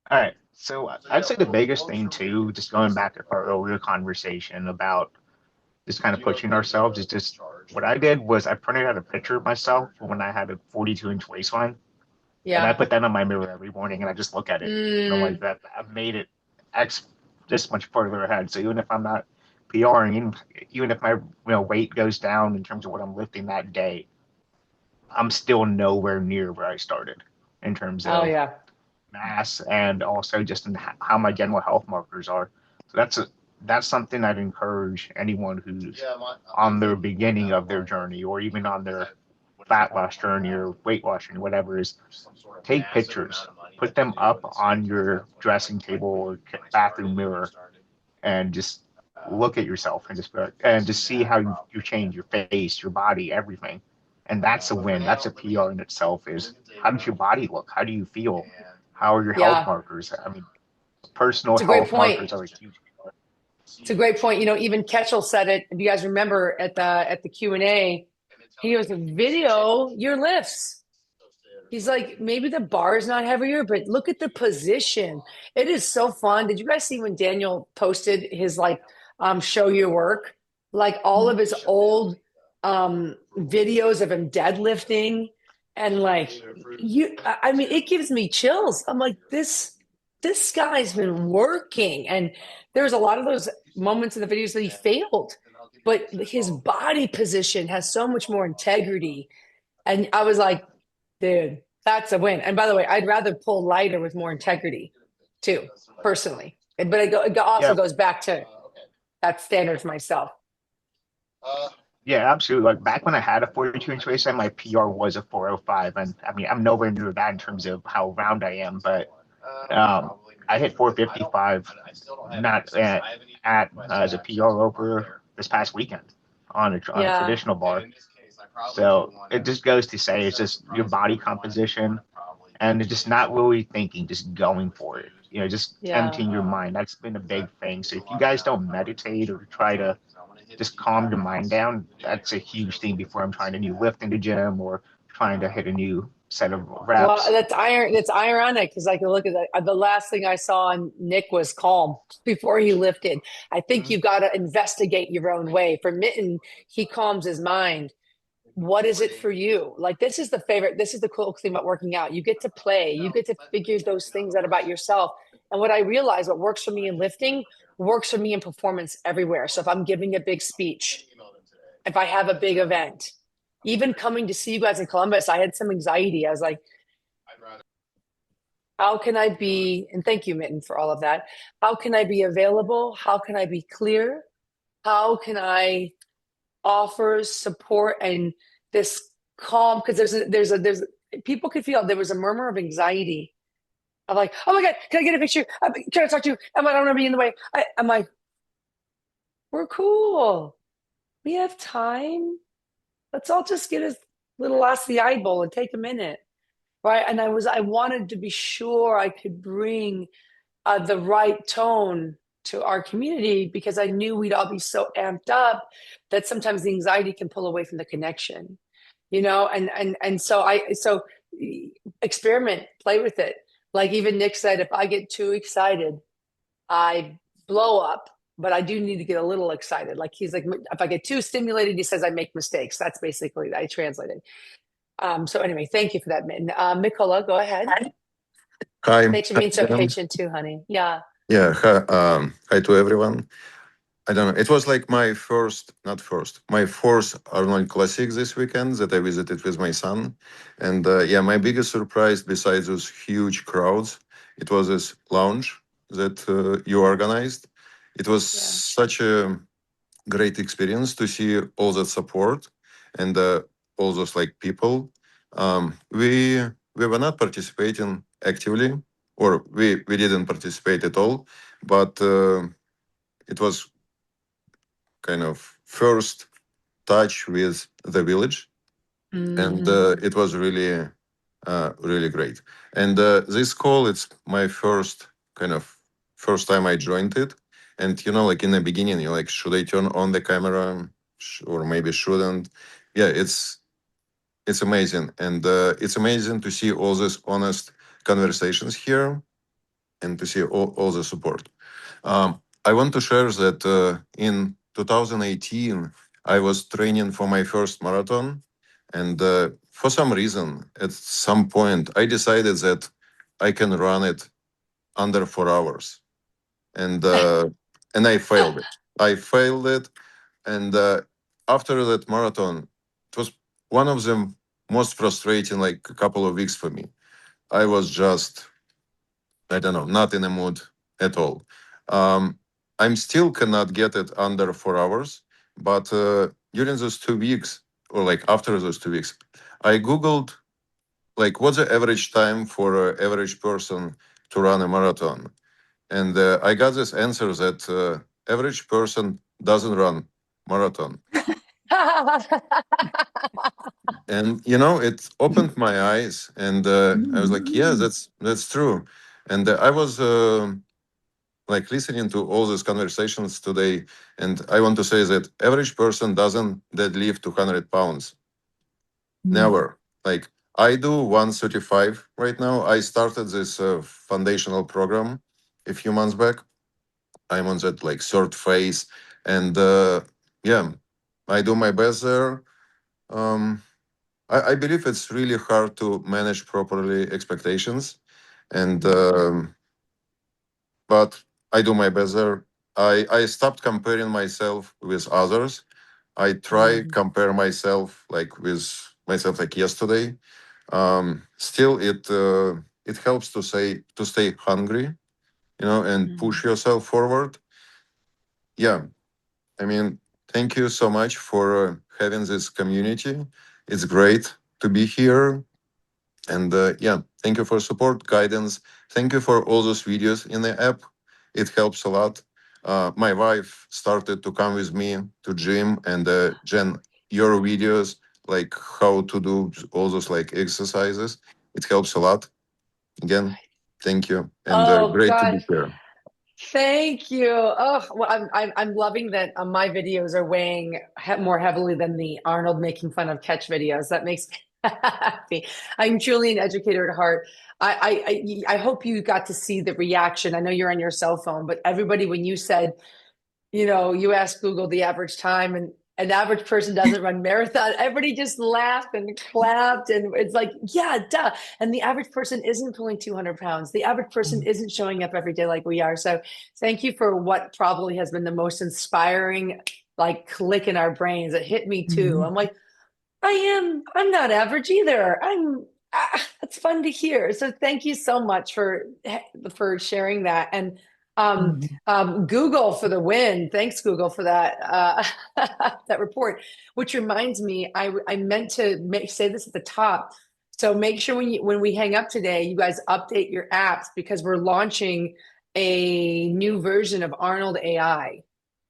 All right. So I'd say the biggest thing too, just going back to our earlier conversation about just kind of pushing ourselves, is just what I did was I printed out a picture of myself when I had a 42-inch waistline. Yeah. And I put that on my mirror every morning and I just look at it. And I'm like, that I've made it this much further ahead. So even if I'm not PRing, even if my weight goes down in terms of what I'm lifting that day, I'm still nowhere near where I started in terms of mass and also just in how my general health markers are. So that's something I'd encourage anyone who's on their beginning of their journey or even on their fat loss journey or weight loss journey, whatever, is take pictures, put them up on your dressing table or bathroom mirror, and just look at yourself and just see how you change your face, your body, everything. And that's a win. That's a PR in itself. Is how does your body look? How do you feel? How are your health markers? I mean, personal health markers are a huge part. It's a great point. Even Ketchel said it. If you guys remember at the Q&A, he goes, video your lifts. He's like, maybe the bar is not heavier, but look at the position. It is so fun. Did you guys see when Daniel posted his show your work? Like all of his old videos of him deadlifting. And it gives me chills. I'm like, this guy's been working. And there's a lot of those moments in the videos that he failed, but his body position has so much more integrity. And I was like, dude, that's a win. And by the way, I'd rather pull lighter with more integrity too, personally. But it also goes back to that standard for myself. Yeah, absolutely. Like back when I had a 42-inch waistline, my PR was a 405, and I mean I'm nowhere near that in terms of how round I am. But I hit 455, not as a PR over this past weekend on a traditional bar. So it just goes to say it's just your body composition and just not really thinking, just going for it. Just Yeah. emptying your mind. That's been a big thing. So if you guys don't meditate or try to just calm your mind down, that's a huge thing before I'm trying a new lift in the gym or trying to hit a new set of reps. Well, that's ironic because I can look at that. The last thing I saw on Nick was calm before he lifted. I think you've got to investigate your own way. For Miten, he calms his mind. What is it for you? Like, this is the cool thing about working out. You get to play, you get to figure those things out about yourself. And what I realize, what works for me in lifting works for me in performance everywhere. So if I'm giving a big speech, if I have a big event, even coming to see you guys in Columbus, I had some anxiety. I was like, how can I be, and thank you, Miten, for all of that. How can I be available? How can I be clear? How can I offer support and this calm? Because there's people could feel there was a murmur of anxiety. I'm like, oh my God, can I get a picture? I'm trying to talk to you. I don't want to be in the way. I'm like, we're cool. We have time. Let's all just get a little ask the eyeball and take a minute. Right. And I wanted to be sure I could bring the right tone to our community because I knew we'd all be so amped up that sometimes the anxiety can pull away from the connection, and so experiment, play with it. Like even Nick said, if I get too excited, I blow up, but I do need to get a little excited. Like he's like, if I get too stimulated, he says I make mistakes. That's basically, I translated. So anyway, thank you for that, Miten. Mykola, go ahead. Hi. Patient means so patient too, honey. Yeah. Yeah. Hi to everyone. I don't know. It was like my fourth Arnold Classic this weekend that I visited with my son. And yeah, my biggest surprise besides those huge crowds, it was this lounge that you organized. It was such a great experience to see all that support and all those like people. We were not participating actively, or we didn't participate at all, but it was kind of first touch with the village, and it was really really great. And this call, it's my first time I joined it. And like in the beginning, you're like, should I turn on the camera or maybe shouldn't? Yeah, it's amazing. And it's amazing to see all these honest conversations here and to see all the support. I want to share that in 2018, I was training for my first marathon. And for some reason, at some point, I decided that I can run it under 4 hours. And I failed it. And after that marathon, it was one of the most frustrating, like, a couple of weeks for me. I was just, I don't know, not in a mood at all. I'm still cannot get it under 4 hours, but during those 2 weeks, or like after those 2 weeks, I Googled, like, what's the average time for an average person to run a marathon? And I got this answer that average person doesn't run marathon. And it opened my eyes, and I was like, yeah, that's true. And I was like listening to all these conversations today, and I want to say that average person doesn't deadlift 200 pounds. Never. Like, I do 135 right now. I started this foundational program a few months back. I'm on that like third phase, and yeah, I do my best there. I believe it's really hard to manage properly expectations, and but I do my best there. I stopped comparing myself with others. I try compare myself like with myself like yesterday. Still, it helps to stay hungry, and push yourself forward. Yeah, I mean, thank you so much for having this community. It's great to be here. And yeah, thank you for support, guidance. Thank you for all those videos in the app. It helps a lot. My wife started to come with me to gym, and Jen, your videos, like how to do all those like exercises, it helps a lot. Again, thank you, and Oh great to be God. here. Thank you. Oh, well, I'm loving that my videos are weighing more heavily than the Arnold making fun of catch videos. That makes me happy. I'm truly an educator at heart. I hope you got to see the reaction. I know you're on your cell phone, but everybody, when you said, you asked Google the average time, and an average person doesn't run marathon. Everybody just laughed and clapped. And it's like, yeah, duh. And the average person isn't pulling 200 pounds. The average person isn't showing up every day like we are. So thank you for what probably has been the most inspiring, like, click in our brains. It hit me too. I'm like, I'm not average either. It's fun to hear. So thank you so much for sharing that. And Google for the win. Thanks, Google, for that that report. Which reminds me, I meant to say this at the top. So make sure when we hang up today, you guys update your apps, because we're launching a new version of Arnold AI.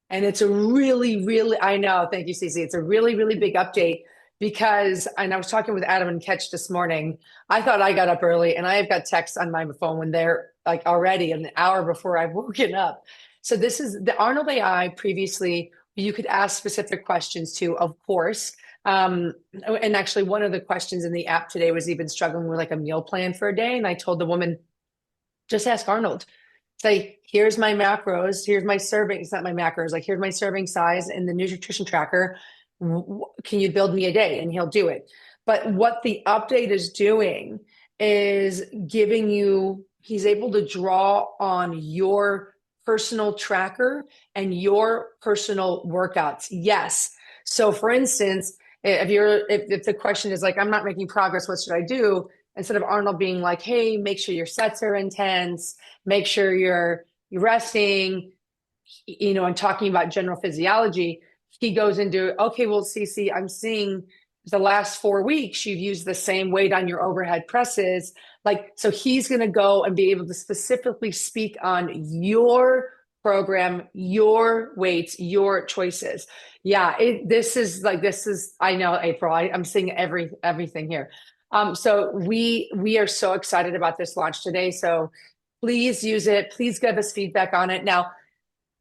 And it's a really, really, I know, thank you, Cece. It's a really, really big update, because, and I was talking with Adam and Ketch this morning. I thought I got up early, and I have got texts on my phone when they're like already an hour before I've woken up. So this is the Arnold AI. Previously, you could ask specific questions to, of course. And actually, one of the questions in the app today was even struggling with like a meal plan for a day. And I told the woman, just ask Arnold. Say, here's my macros, here's my serving. It's not my macros, like, here's my serving size in the nutrition tracker. Can you build me a day? And he'll do it. But what the update is doing is giving you, he's able to draw on your personal tracker and your personal workouts. Yes. So for instance, if the question is like, I'm not making progress, what should I do? Instead of Arnold being like, hey, make sure your sets are intense, make sure you're resting, and talking about general physiology, he goes into, okay, well, Cece, I'm seeing the last 4 weeks, you've used the same weight on your overhead presses. Like, so he's going to go and be able to specifically speak on your program, your weights, your choices. Yeah, this is, I know, April, I'm seeing everything here. So we are so excited about this launch today. So please use it. Please give us feedback on it. Now,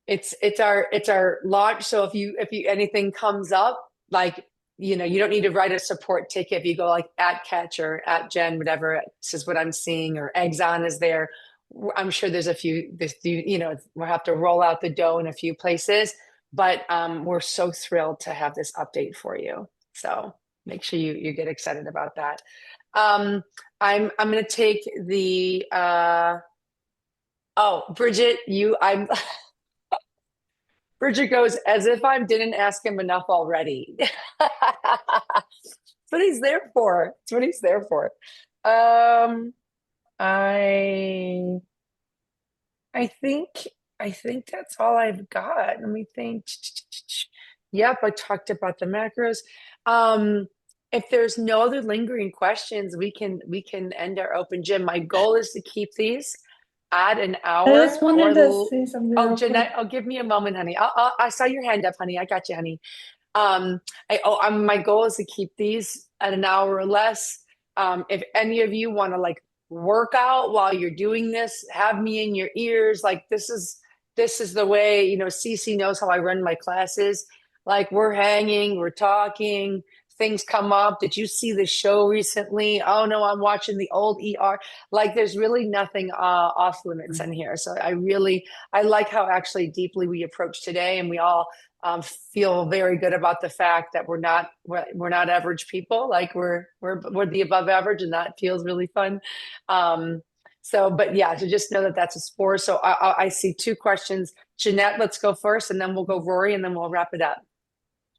it's our launch. So if you anything comes up, like, you don't need to write a support ticket. If you go like at Catch or at Jen, whatever, this is what I'm seeing, or Exxon is there. I'm sure there's a few. We'll have to roll out the dough in a few places, but we're so thrilled to have this update for you. So make sure you get excited about that. I'm going to take the Bridget, Bridget goes, as if I didn't ask him enough already. That's what he's there for. That's what he's there for. I think that's all I've got. Let me think. Yep, I talked about the macros. If there's no other lingering questions, we can end our open gym. My goal is to keep these at an hour. I just wanted to say something. Oh, Jeannette, give me a moment, honey. I saw your hand up, honey. I got you, honey. My goal is to keep these at an hour or less. If any of you want to like work out while you're doing this, have me in your ears. Like, this is the way, Cece knows how I run my classes. Like, we're hanging, we're talking, things come up. Did you see the show recently? Oh no, I'm watching the old ER. Like, there's really nothing off limits in here. So I like how actually deeply we approach today, and we all feel very good about the fact that we're not average people. Like, we're the above average, and that feels really fun. But yeah, so just know that that's a sport. So I see two questions. Jeannette, let's go first, and then we'll go Rory, and then we'll wrap it up.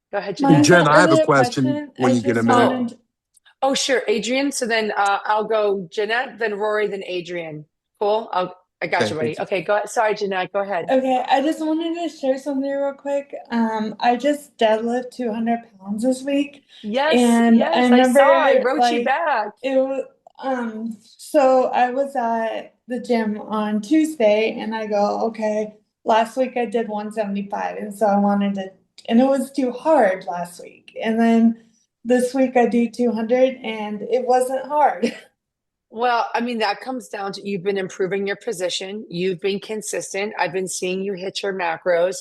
Go ahead, Jeannette. Jen, I have a question when you get a minute. Oh, sure. Adrian. So then I'll go Jeannette, then Rory, then Adrian. Cool. I got you, buddy. Okay, go ahead. Sorry, Jeannette, go ahead. Okay, I just wanted to share something real quick. I just deadlift 200 pounds this week. Yes, and yes, I remember, I wrote you back. It was so I was at the gym on Tuesday, and I go, okay, last week I did 175, and so I wanted to, and it was too hard last week, and then this week I do 200, and it wasn't hard. Well, I mean, that comes down to you've been improving your position. You've been consistent. I've been seeing you hit your macros.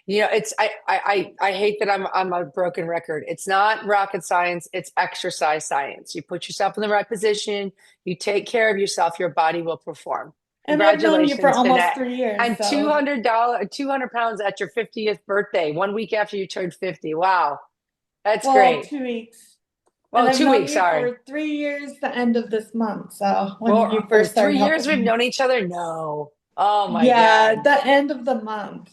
I hate that I'm a broken record. It's not rocket science, it's exercise science. You put yourself in the right position, you take care of yourself, your body will perform. And I've known you for Congratulations, almost Jeanette. 3 years. And So $200 at your 50th birthday, 1 week after you turned 50. Wow. That's well, great. 2 weeks. Well, and I've 2 known weeks, you sorry. for 3 years, the end of this month. So when Well, you first started 3 years helping we've me. known each other? No. Oh my Yeah, God. the end of the month.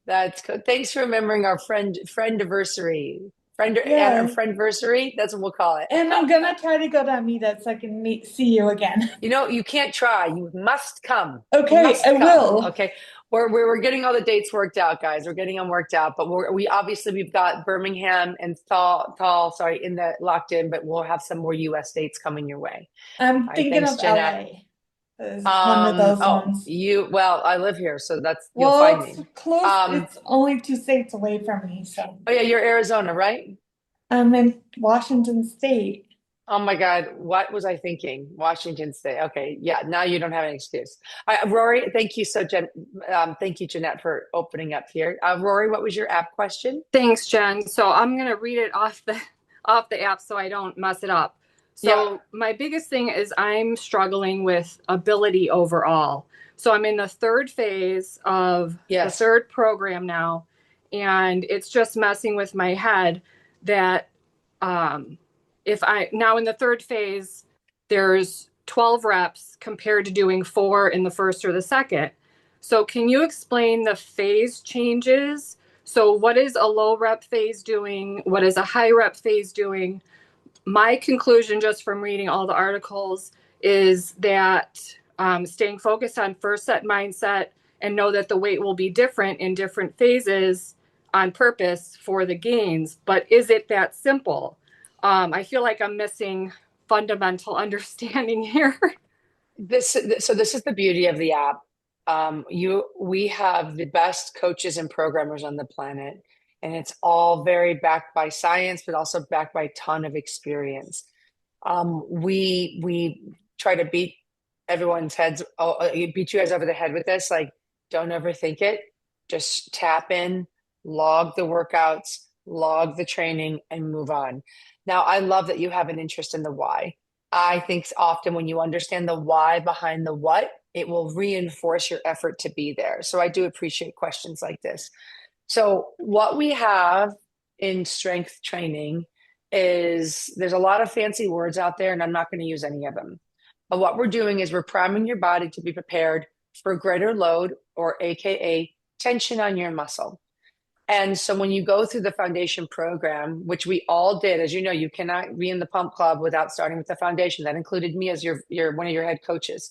That's good. Thanks for remembering our friendiversary. Yeah. Friendversary. That's what we'll call it. And I'm gonna try to go to Amita so I can see you again. You know, you can't try. You must come. Okay, Must I come. will. Okay. We're getting all the dates worked out, guys. We're getting them worked out. But we've got Birmingham and sorry, in the locked in, but we'll have some more US dates coming your way. I'm All right, thinking thanks, of Jeanette. LA. It's one of those ones. Well, I live here, so you'll Well, find it's me. close. It's only 2 states away from me. So Oh yeah, you're Arizona, right? I'm in Washington State. Oh my God, what was I thinking? Washington State. Okay, yeah, now you don't have an excuse. Rory, thank you thank you, Jeanette, for opening up here. Rory, what was your app question? Thanks, Jen. So I'm gonna read it off the app so I don't mess it up. So my biggest thing is I'm struggling with ability overall. So I'm in the third phase of the third program now, and it's just messing with my head that if I now in the third phase, there's 12 reps compared to doing 4 in the first or the second. So can you explain the phase changes? So what is a low rep phase doing? What is a high rep phase doing? My conclusion just from reading all the articles is that staying focused on first set mindset and know that the weight will be different in different phases on purpose for the gains. But is it that simple? I feel like I'm missing fundamental understanding here. This is the beauty of the app. We have the best coaches and programmers on the planet, and it's all very backed by science, but also backed by a ton of experience. We try to beat everyone's heads, beat you guys over the head with this. Like, don't overthink it. Just tap in, log the workouts, log the training, and move on. Now, I love that you have an interest in the why. I think often when you understand the why behind the what, it will reinforce your effort to be there. So I do appreciate questions like this. So what we have in strength training is there's a lot of fancy words out there, and I'm not going to use any of them. But what we're doing is we're priming your body to be prepared for greater load, or AKA tension on your muscle. And so when you go through the foundation program, which we all did, as you know, you cannot be in the pump club without starting with the foundation. That included me as your one of your head coaches.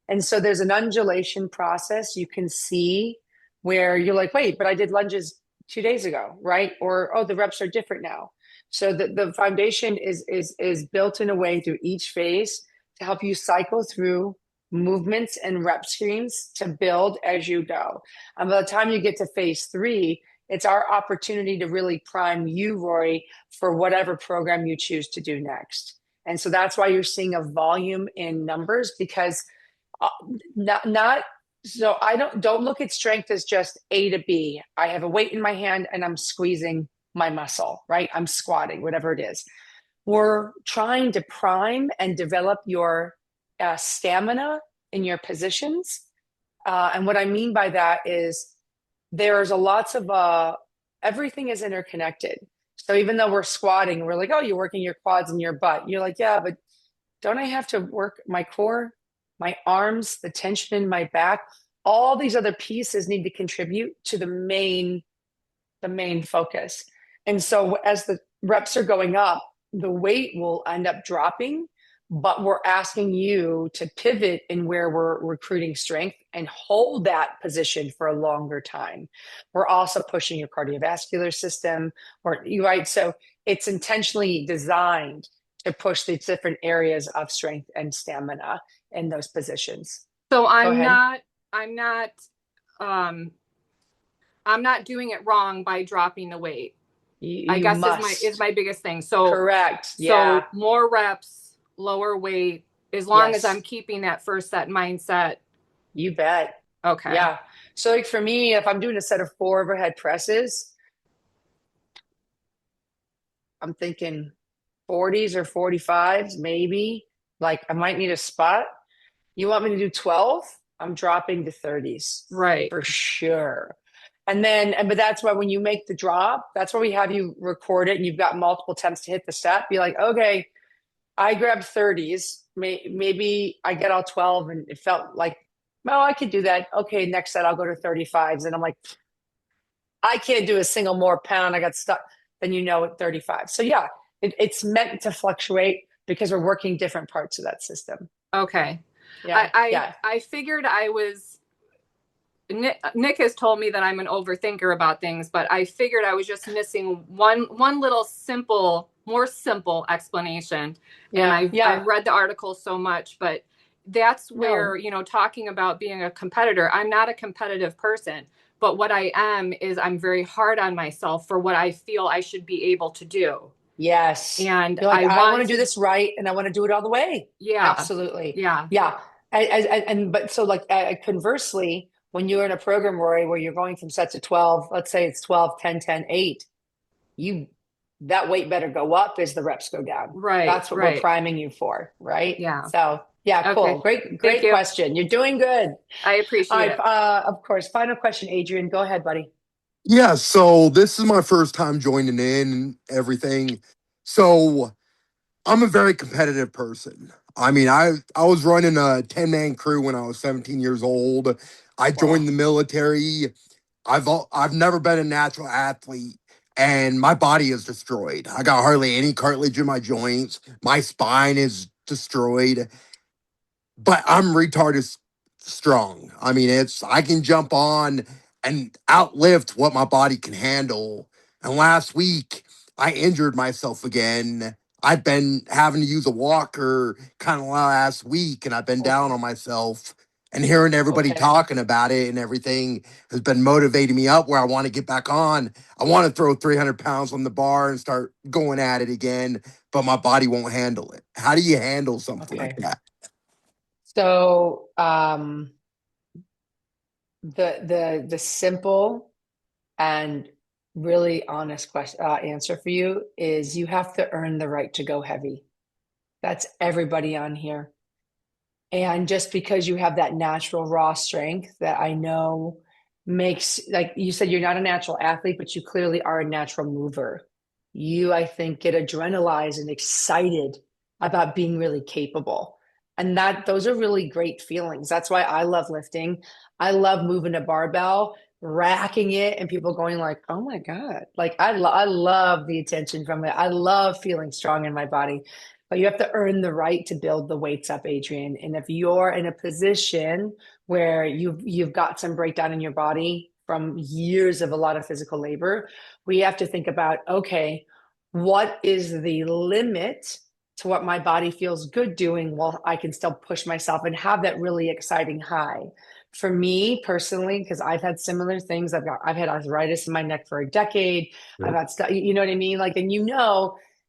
And so there's an undulation process. You can see where you're like, wait, but I did lunges 2 days ago, right? Or, oh, the reps are different now. So the foundation is built in a way through each phase to help you cycle through movements and rep schemes to build as you go. And by the time you get to phase 3, it's our opportunity to really prime you, Rory, for whatever program you choose to do next. And so that's why you're seeing a volume in numbers, because so I don't look at strength as just A to B. I have a weight in my hand and I'm squeezing my muscle, right? I'm squatting, whatever it is. We're trying to prime and develop your stamina in your positions. And what I mean by that is there's lots of everything is interconnected. So even though we're squatting, we're like, oh, you're working your quads and your butt. You're like, yeah, but don't I have to work my core, my arms, the tension in my back? All these other pieces need to contribute to the main focus. And so as the reps are going up, the weight will end up dropping, but we're asking you to pivot in where we're recruiting strength and hold that position for a longer time. We're also pushing your cardiovascular system, right? So it's intentionally designed to push these different areas of strength and stamina in those positions. So I'm not doing it wrong by dropping the weight. I guess is my biggest thing. So correct. Yeah. So more reps, lower weight, as long Yes. as I'm keeping that first set mindset. You bet. Okay. Yeah. So like for me, if I'm doing a set of 4 overhead presses, I'm thinking 40s or 45s, maybe. Like I might need a spot. You want me to do 12? I'm dropping to 30s. Right. For sure. But that's why when you make the drop, that's why we have you record it and you've got multiple attempts to hit the step. Be like, okay, I grabbed 30s. Maybe I get all 12 and it felt like, well, I could do that. Okay, next set I'll go to 35s. And I'm like, I can't do a single more pound. I got stuck. Then at 35. So yeah, it's meant to fluctuate because we're working different parts of that system. Okay. Yeah. I figured I was, Nick has told me that I'm an overthinker about things, but I figured I was just missing one little more simple explanation. Yeah. And I read the article so much, but that's where, talking about being a competitor, I'm not a competitive person, but what I am is I'm very hard on myself for what I feel I should be able to do. Yes. And you're like, I want to do this right and I want to do it all the way. Yeah. Absolutely. Yeah. Yeah. But so like conversely, when you're in a program, Rory, where you're going from sets of 12, let's say it's 12, 10, 10, 8, that weight better go up as the reps go down. Right. That's what we're priming you for. Right. Yeah. So yeah, cool. Okay. Great question. You're doing good. I appreciate it. Of course. Final question, Adrian. Go ahead, buddy. Yeah, so this is my first time joining in and everything. So I'm a very competitive person. I mean, I was running a 10-man crew when I was 17 years old. I joined the military. I've never been a natural athlete, and my body is destroyed. I got hardly any cartilage in my joints. My spine is destroyed. But I'm retarded strong. I mean, I can jump on and outlift what my body can handle. And last week, I injured myself again. I've been having to use a walker kind of last week, and I've been down on myself. And hearing everybody talking about it and everything has been motivating me up where I want to get back on. I want to throw 300 pounds on the bar and start going at it again, but my body won't handle it. How do you handle something like that? So the simple and really honest answer for you is you have to earn the right to go heavy. That's everybody on here. And just because you have that natural raw strength that I know makes, like you said, you're not a natural athlete, but you clearly are a natural mover. You, I think, get adrenalized and excited about being really capable. And those are really great feelings. That's why I love lifting. I love moving a barbell, racking it, and people going like, oh my God. Like I love the attention from it. I love feeling strong in my body. But you have to earn the right to build the weights up, Adrian. And if you're in a position where you've got some breakdown in your body from years of a lot of physical labor, we have to think about, okay, what is the limit to what my body feels good doing while I can still push myself and have that really exciting high? For me personally, because I've had similar things, I've had arthritis in my neck for a decade. I've had stuff, you know what I mean? Like, and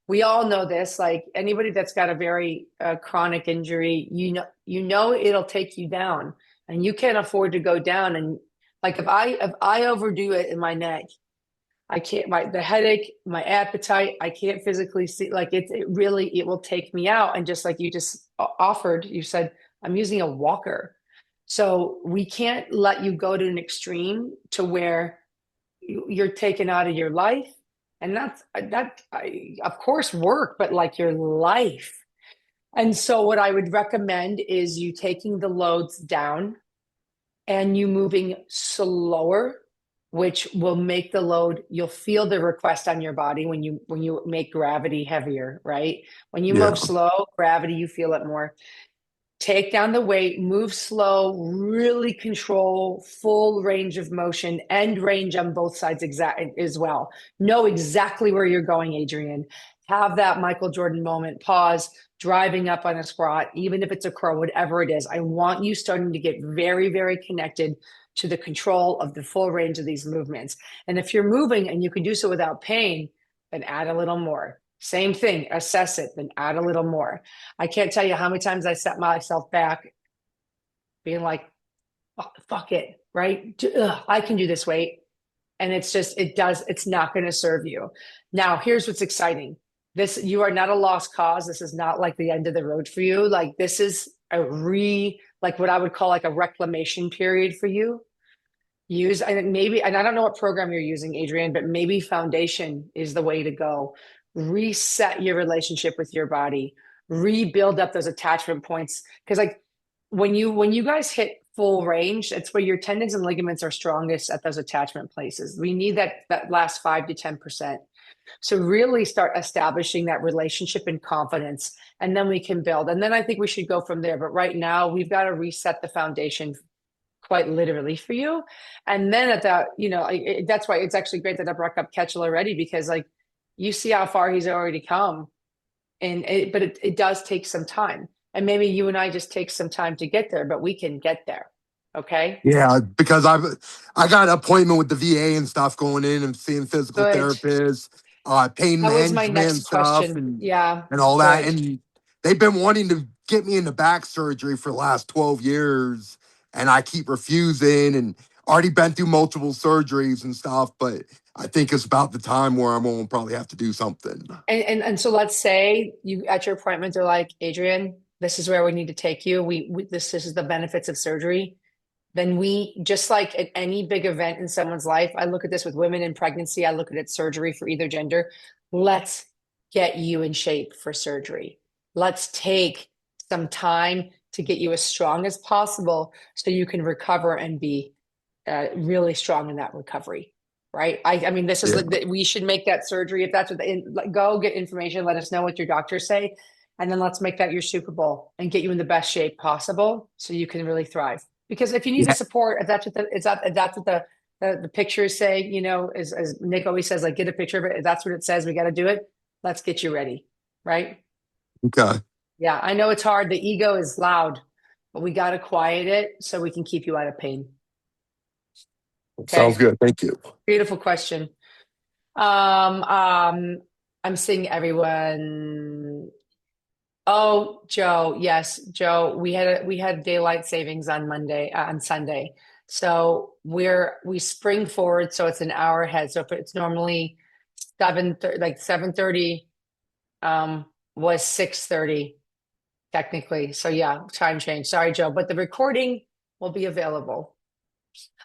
we all know this, like anybody that's got a very chronic injury, you know, it'll take you down and you can't afford to go down. And like, if I overdo it in my neck, I can't, the headache, my appetite, I can't physically see, like it will take me out. And just like you just offered, you said, I'm using a walker. So we can't let you go to an extreme to where you're taken out of your life. And that's of course work, but like your life. And so what I would recommend is you taking the loads down and you moving slower, which will make the load, you'll feel the request on your body when you make gravity heavier, right? When you move slow, gravity, you feel it more. Take down the weight, move slow, really control full range of motion, end range on both sides as well. Know exactly where you're going, Adrian. Have that Michael Jordan moment, pause, driving up on a squat, even if it's a curl, whatever it is. I want you starting to get very, very connected to the control of the full range of these movements. And if you're moving and you can do so without pain, then add a little more. Same thing, assess it, then add a little more. I can't tell you how many times I set myself back being like, fuck it, right? I can do this weight. And it's not going to serve you. Now, here's what's exciting. You are not a lost cause. This is not like the end of the road for you. Like this is like what I would call like a reclamation period for you. And I don't know what program you're using, Adrian, but maybe foundation is the way to go. Reset your relationship with your body, rebuild up those attachment points. Because like when you guys hit full range, it's where your tendons and ligaments are strongest at those attachment places. We need that last 5 to 10%. So really start establishing that relationship and confidence, and then we can build. And then I think we should go from there. But right now we've got to reset the foundation quite literally for you. And then at that, that's why it's actually great that I brought up Ketchel already, because like you see how far he's already come. But it does take some time. And maybe you and I just take some time to get there, but we can get there. Okay. Yeah, because I got an appointment with the VA and stuff, going in and seeing physical therapists, pain That was my management next stuff, question. Yeah. and all that. Good. And they've been wanting to get me into back surgery for the last 12 years, and I keep refusing, and already been through multiple surgeries and stuff. But I think it's about the time where I'm going to probably have to do something. And so let's say you at your appointment, they're like, Adrian, this is where we need to take you. This is the benefits of surgery. Then we, just like at any big event in someone's life, I look at this with women in pregnancy, I look at it surgery for either gender. Let's get you in shape for surgery. Let's take some time to get you as strong as possible so you can recover and be really strong in that recovery. Right. I mean, this is we should make that surgery. If that's what go get information, let us know what your doctors say. And then let's make that your Super Bowl and get you in the best shape possible so you can really thrive. Because if you need the support, if that's what the pictures say, as Nick always says, like get a picture of it. If that's what it says, we got to do it. Let's get you ready. Right. Okay. Yeah. I know it's hard. The ego is loud, but we got to quiet it so we can keep you out of pain. Okay. Sounds good. Thank you. Beautiful question. I'm seeing everyone. Oh, Joe. Yes, Joe. We had daylight savings on Sunday. So we spring forward. So it's an hour ahead. So if it's normally 7:30, was 6:30 technically. So yeah, time change. Sorry, Joe, but the recording will be available.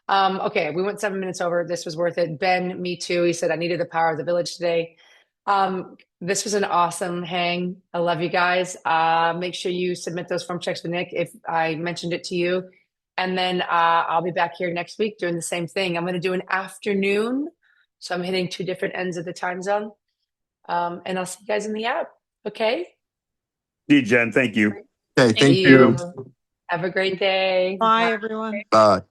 Okay, we went 7 minutes over. This was worth it. Ben, me too. He said, I needed the power of the village today. This was an awesome hang. I love you guys. Make sure you submit those form checks with Nick if I mentioned it to you. And then I'll be back here next week doing the same thing. I'm going to do an afternoon. So I'm hitting 2 different ends of the time zone. And I'll see you guys in the app. Okay? See you, Jen. Thank you. Okay, thank you. Have a great day. Bye, everyone. Bye.